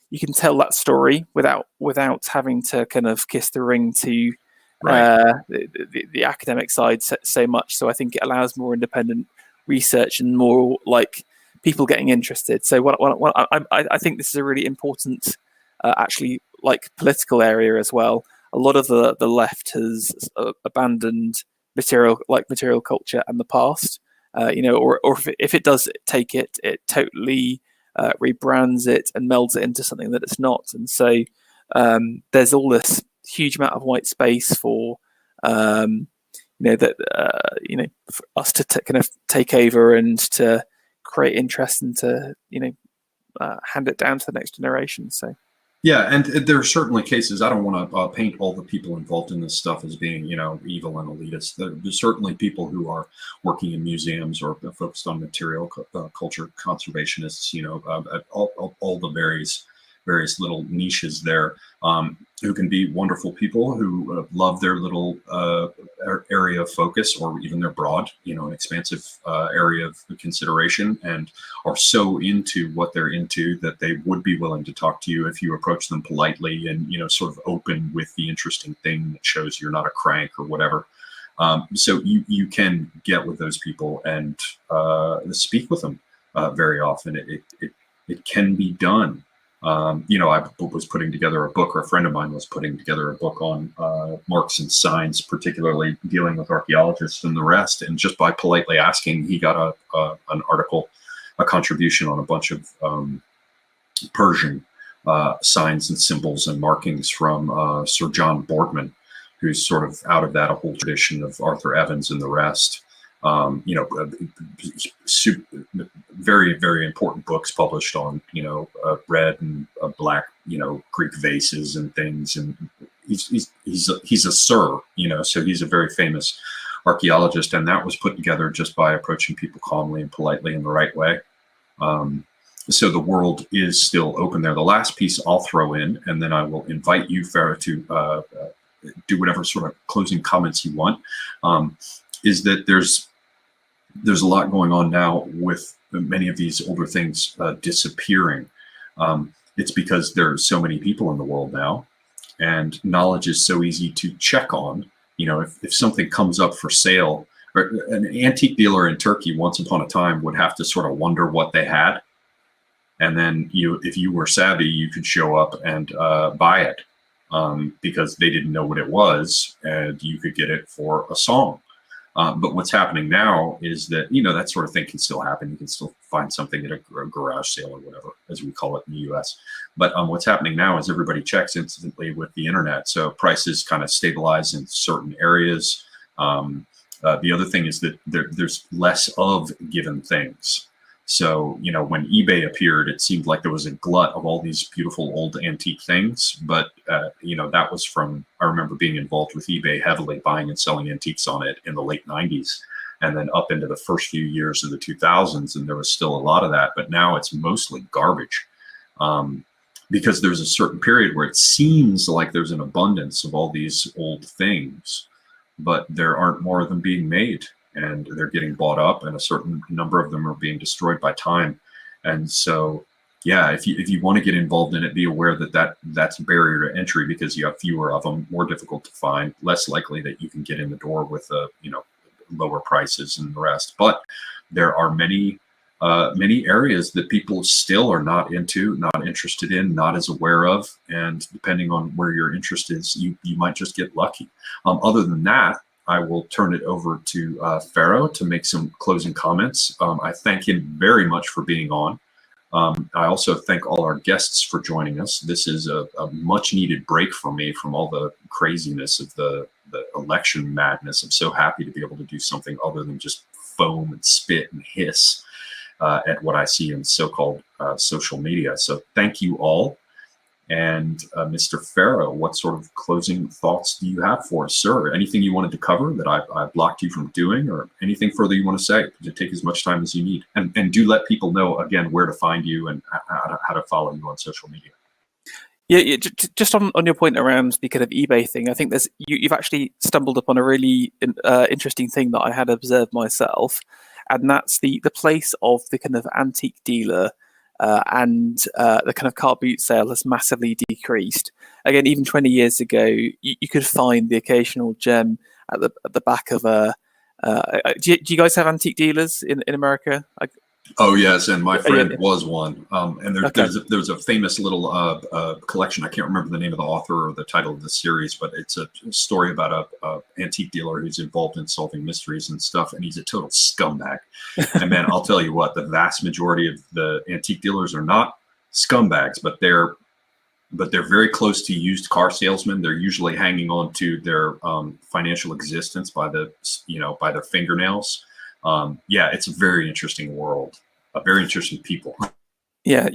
you can tell that story without having to kind of kiss the ring to the academic side so much. So I think it allows more independent research and more like people getting interested. So I think this is a really important, actually, like political area as well. A lot of the left has abandoned material culture and the past. Or if it does take it, it totally rebrands it and melds it into something that it's not. And so there's all this huge amount of white space for for us to kind of take over and to create interest and to hand it down to the next generation. So. Yeah, and there are certainly cases. I don't want to paint all the people involved in this stuff as being, evil and elitist. There's certainly people who are working in museums or focused on material culture conservationists. All the various little niches there, who can be wonderful people who love their little area of focus, or even their broad, an expansive area of consideration, and are so into what they're into that they would be willing to talk to you if you approach them politely and, sort of open with the interesting thing that shows you're not a crank or whatever. So you can get with those people and speak with them very often. It can be done. I was putting together a book, or a friend of mine was putting together a book on marks and signs, particularly dealing with archaeologists and the rest. And just by politely asking, he got an article, a contribution on a bunch of Persian signs and symbols and markings from Sir John Boardman, who's sort of out of that a whole tradition of Arthur Evans and the rest. Very, very important books published on, red and black, Greek vases and things. And he's a sir, so he's a very famous archaeologist. And that was put together just by approaching people calmly and politely in the right way. So the world is still open there. The last piece I'll throw in, and then I will invite you, FERRO, to do whatever sort of closing comments you want, is that there's a lot going on now with many of these older things disappearing. It's because there's so many people in the world now, and knowledge is so easy to check on. If something comes up for sale, or an antique dealer in Turkey once upon a time would have to sort of wonder what they had, and then if you were savvy, you could show up and buy it because they didn't know what it was, and you could get it for a song. But what's happening now is that, that sort of thing can still happen. You can still find something at a garage sale or whatever, as we call it in the US. But what's happening now is everybody checks instantly with the internet. So prices kind of stabilize in certain areas. The other thing is that there's less of given things. So, when eBay appeared, it seemed like there was a glut of all these beautiful old antique things. But, that was I remember being involved with eBay heavily, buying and selling antiques on it in the late 90s and then up into the first few years of the 2000s. And there was still a lot of that. But now it's mostly garbage because there's a certain period where it seems like there's an abundance of all these old things, but there aren't more of them being made. And they're getting bought up, and a certain number of them are being destroyed by time. And so, yeah, if you want to get involved in it, be aware that's a barrier to entry because you have fewer of them, more difficult to find, less likely that you can get in the door with lower prices and the rest. But there are many areas that people still are not into, not interested in, not as aware of, and depending on where your interest is, you might just get lucky. Other than that, I will turn it over to FERRO to make some closing comments. I thank him very much for being on. I also thank all our guests for joining us. This is a much needed break for me from all the craziness of the election madness. I'm so happy to be able to do something other than just foam and spit and hiss at what I see in so-called social media. So thank you all. And Mr. FERRO, what sort of closing thoughts do you have for us, sir? Anything you wanted to cover that I blocked you from doing, or anything further you want to say? To take as much time as you need. And do let people know, again, where to find you and how to follow you on social media. Yeah, just on your point around the kind of eBay thing, I think you've actually stumbled upon a really interesting thing that I had observed myself, and that's the place of the kind of antique dealer and the kind of car boot sale has massively decreased. Again, even 20 years ago, you could find the occasional gem at the back of a. Do you guys have antique dealers in America? Oh yes, and my friend was one. And Okay. there's a famous little collection. I can't remember the name of the author or the title of the series, but it's a story about a antique dealer who's involved in solving mysteries and stuff, and he's a total scumbag. And man, I'll tell you what, the vast majority of the antique dealers are not scumbags, but they're very close to used car salesmen. They're usually hanging on to their financial existence by their fingernails. Yeah, it's a very interesting world, very interesting people. Yeah.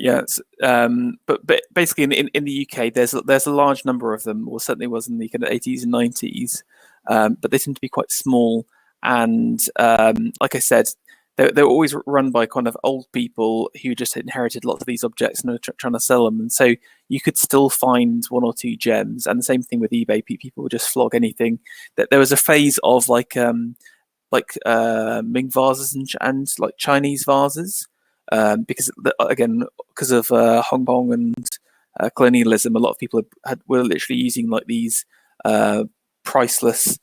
But basically, in the UK, there's a large number of them, or certainly was in the kind of 80s and 90s, but they tend to be quite small. And like I said, they're always run by kind of old people who just inherited lots of these objects and are trying to sell them. And so you could still find one or two gems. And the same thing with eBay; people would just flog anything. That there was a phase of like Ming vases and like Chinese vases, because of Hong Kong and colonialism, a lot of people were literally using like these priceless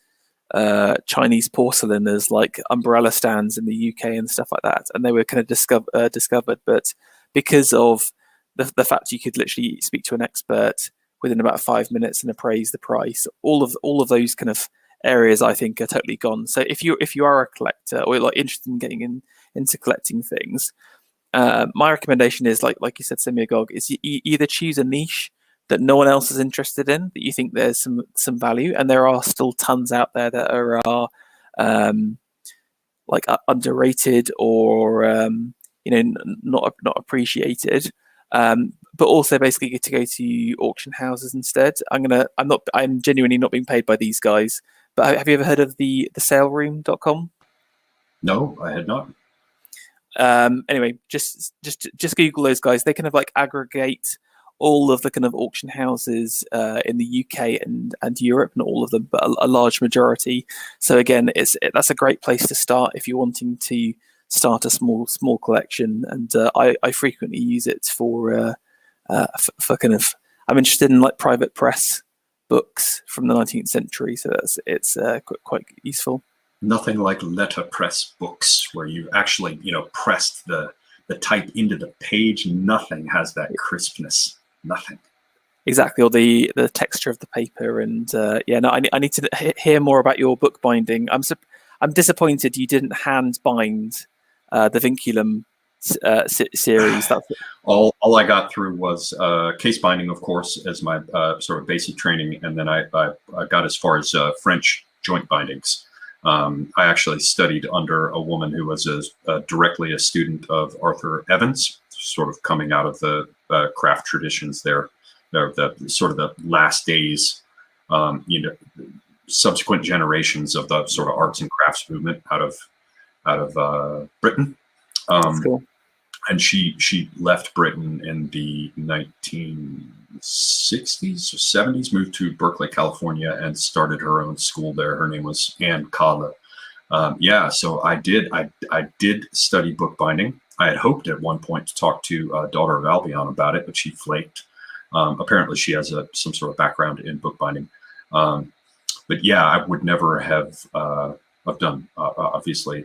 Chinese porcelain as like umbrella stands in the UK and stuff like that, and they were kind of discovered. But because of the fact you could literally speak to an expert within about 5 minutes and appraise the price, all of those kind of areas I think are totally gone. So if you are a collector or like interested in getting into collecting things, my recommendation is like you said, Semiagog, is you either choose a niche that no one else is interested in, that you think there's some value, and there are still tons out there that are like underrated or not appreciated. But also basically get to go to auction houses instead. I'm genuinely not being paid by these guys. But have you ever heard of the saleroom.com? No, I had not. Anyway, just Google those guys. They kind of like aggregate all of the kind of auction houses in the UK and Europe, not all of them, but a large majority. So again, that's a great place to start if you're wanting to start a small collection. And I frequently use it for kind of, I'm interested in like private press books from the 19th century, so it's quite useful. Nothing like letterpress books where you actually pressed the type into the page, nothing has that crispness. Nothing. Exactly, or the texture of the paper, and I need to hear more about your bookbinding. I'm disappointed you didn't hand bind the Vinculum series. That's all I got through was case binding, of course, as my sort of basic training, and then I got as far as French joint bindings. I actually studied under a woman who was directly a student of Arthur Evans, sort of coming out of the craft traditions there. The sort of the last days, subsequent generations of the sort of arts and crafts movement out of Britain. that's cool. And she left Britain in the 1960s or 70s, moved to Berkeley, California, and started her own school there. Her name was Anne Kahle. So I did study bookbinding. I had hoped at one point to talk to Daughter of Albion about it, but she flaked. Apparently she has some sort of background in bookbinding. But yeah, I would never have done obviously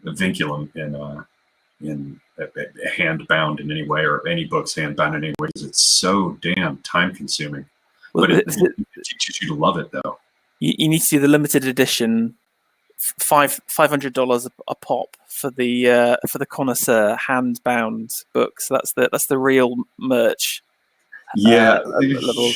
Vinculum in hand bound in any way, or any books hand bound in any way, because it's so damn time consuming. Well, but it teaches you to love it, though. You need to see the limited edition, $500 a pop for the connoisseur hand bound books. That's the real merch. Yeah, level.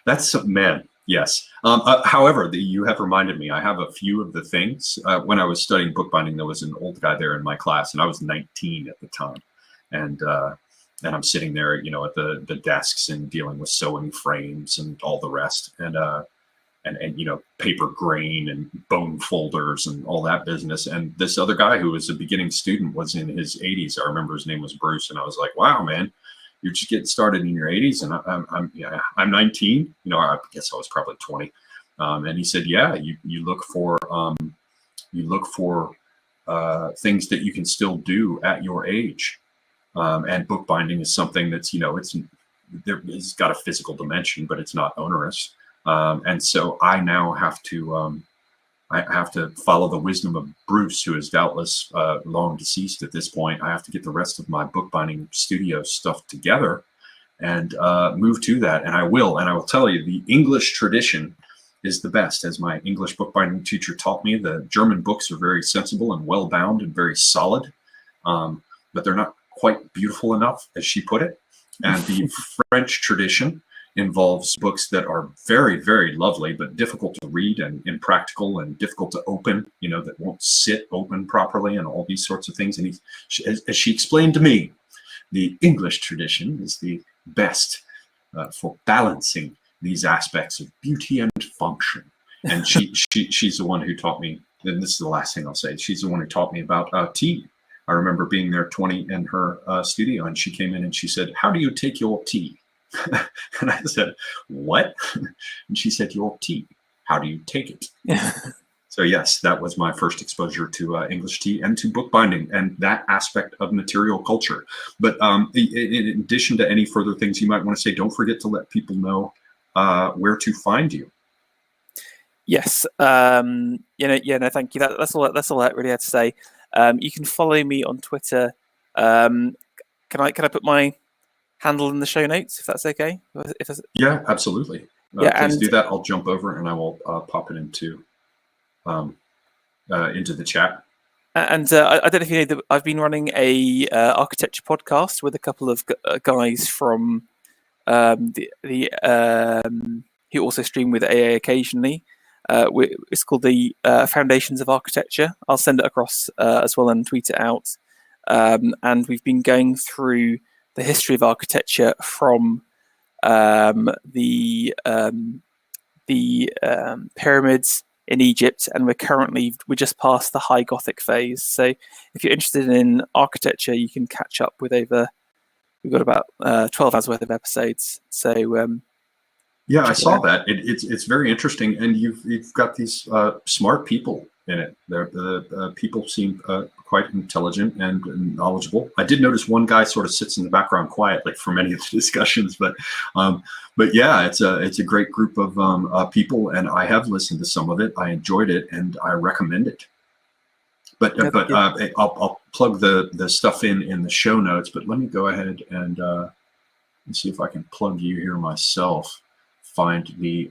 That's man. Yes. However, you have reminded me, I have a few of the things. When I was studying bookbinding, there was an old guy there in my class, and I was 19 at the time. And I'm sitting there, at the desks and dealing with sewing frames and all the rest, and paper grain and bone folders and all that business. And this other guy who was a beginning student was in his 80s. I remember his name was Bruce, and I was like, wow, man. You're just getting started in your 80s, and I'm 19. I guess I was probably 20. And he said, "Yeah, you look for things that you can still do at your age, and bookbinding is something that's it's got a physical dimension, but it's not onerous. And so I now have to follow the wisdom of Bruce, who is doubtless long deceased at this point. I have to get the rest of my bookbinding studio stuff together and move to that. And I will. And I will tell you, the English tradition is the best. As my English bookbinding teacher taught me, the German books are very sensible and well bound and very solid, but they're not quite beautiful enough, as she put it. And the French tradition involves books that are very, very lovely, but difficult to read and impractical and difficult to open, that won't sit open properly and all these sorts of things. And as she explained to me, the English tradition is the best for balancing these aspects of beauty and function. And she's the one who taught me, and this is the last thing I'll say, she's the one who taught me about tea. I remember being there 20 in her studio, and she came in and she said, "How do you take your tea?" And I said, "What?" And she said, "Your tea. How do you take it?" So yes, that was my first exposure to English tea and to bookbinding and that aspect of material culture. But in addition to any further things you might want to say, don't forget to let people know where to find you. Yes. Thank you. That's all I really had to say. You can follow me on Twitter. Can I put my handle in the show notes, if that's okay? Yeah, absolutely. Please do that. I'll jump over and I will pop it into the chat. And I don't know if you know that I've been running a architecture podcast with a couple of guys from who also stream with AA occasionally. It's called the Foundations of Architecture. I'll send it across as well and tweet it out. And we've been going through the history of architecture from the pyramids in Egypt, and we're just past the High Gothic phase. So if you're interested in architecture, you can catch up with we've got about 12 hours worth of episodes. So yeah, I saw that. It's very interesting, and you've got these smart people in it. The people seem quite intelligent and knowledgeable. I did notice one guy sort of sits in the background quietly for many of the discussions, but yeah, it's a great group of people, and I have listened to some of it. I enjoyed it, and I recommend it. But I'll plug the stuff in the show notes, but let me go ahead and see if I can plug you here myself. Find the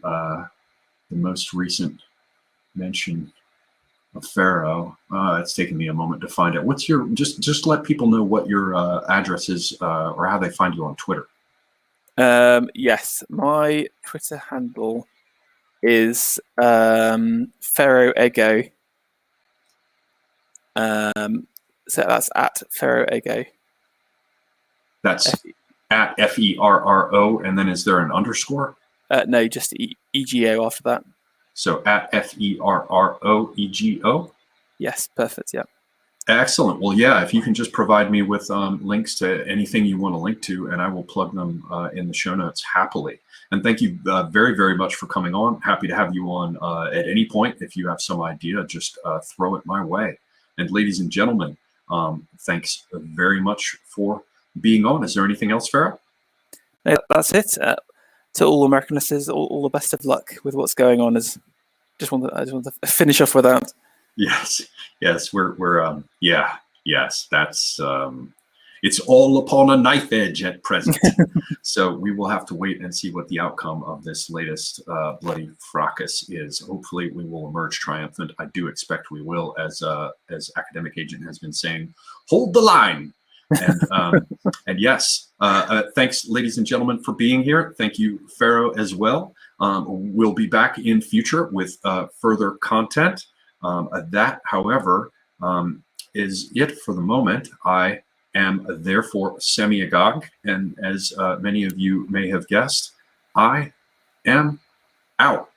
most recent mention of FERRO. It's taken me a moment to find it. What's your just let people know what your address is or how they find you on Twitter. Yes, my Twitter handle is FERRO Ego. So that's at FERRO Ego. That's at FERRO, and then is there an underscore? No, just EGO after that. So at FERROEGO? Yes, perfect, yeah. Excellent. Well, yeah, if you can just provide me with links to anything you want to link to, and I will plug them in the show notes happily. And thank you very, very much for coming on. Happy to have you on at any point. If you have some idea, just throw it my way. And ladies and gentlemen, thanks very much for being on. Is there anything else, FERRO? No, that's it. To all American listeners, all the best of luck with what's going on. I just want to finish off with that. Yes, yes, that's it's all upon a knife edge at present. So we will have to wait and see what the outcome of this latest bloody fracas is. Hopefully we will emerge triumphant. I do expect we will, as Academic Agent has been saying, hold the line. And yes, thanks, ladies and gentlemen, for being here. Thank you, FERRO, as well. We'll be back in future with further content. That, however, is it for the moment. I am therefore semi-agog, and as many of you may have guessed, I am out.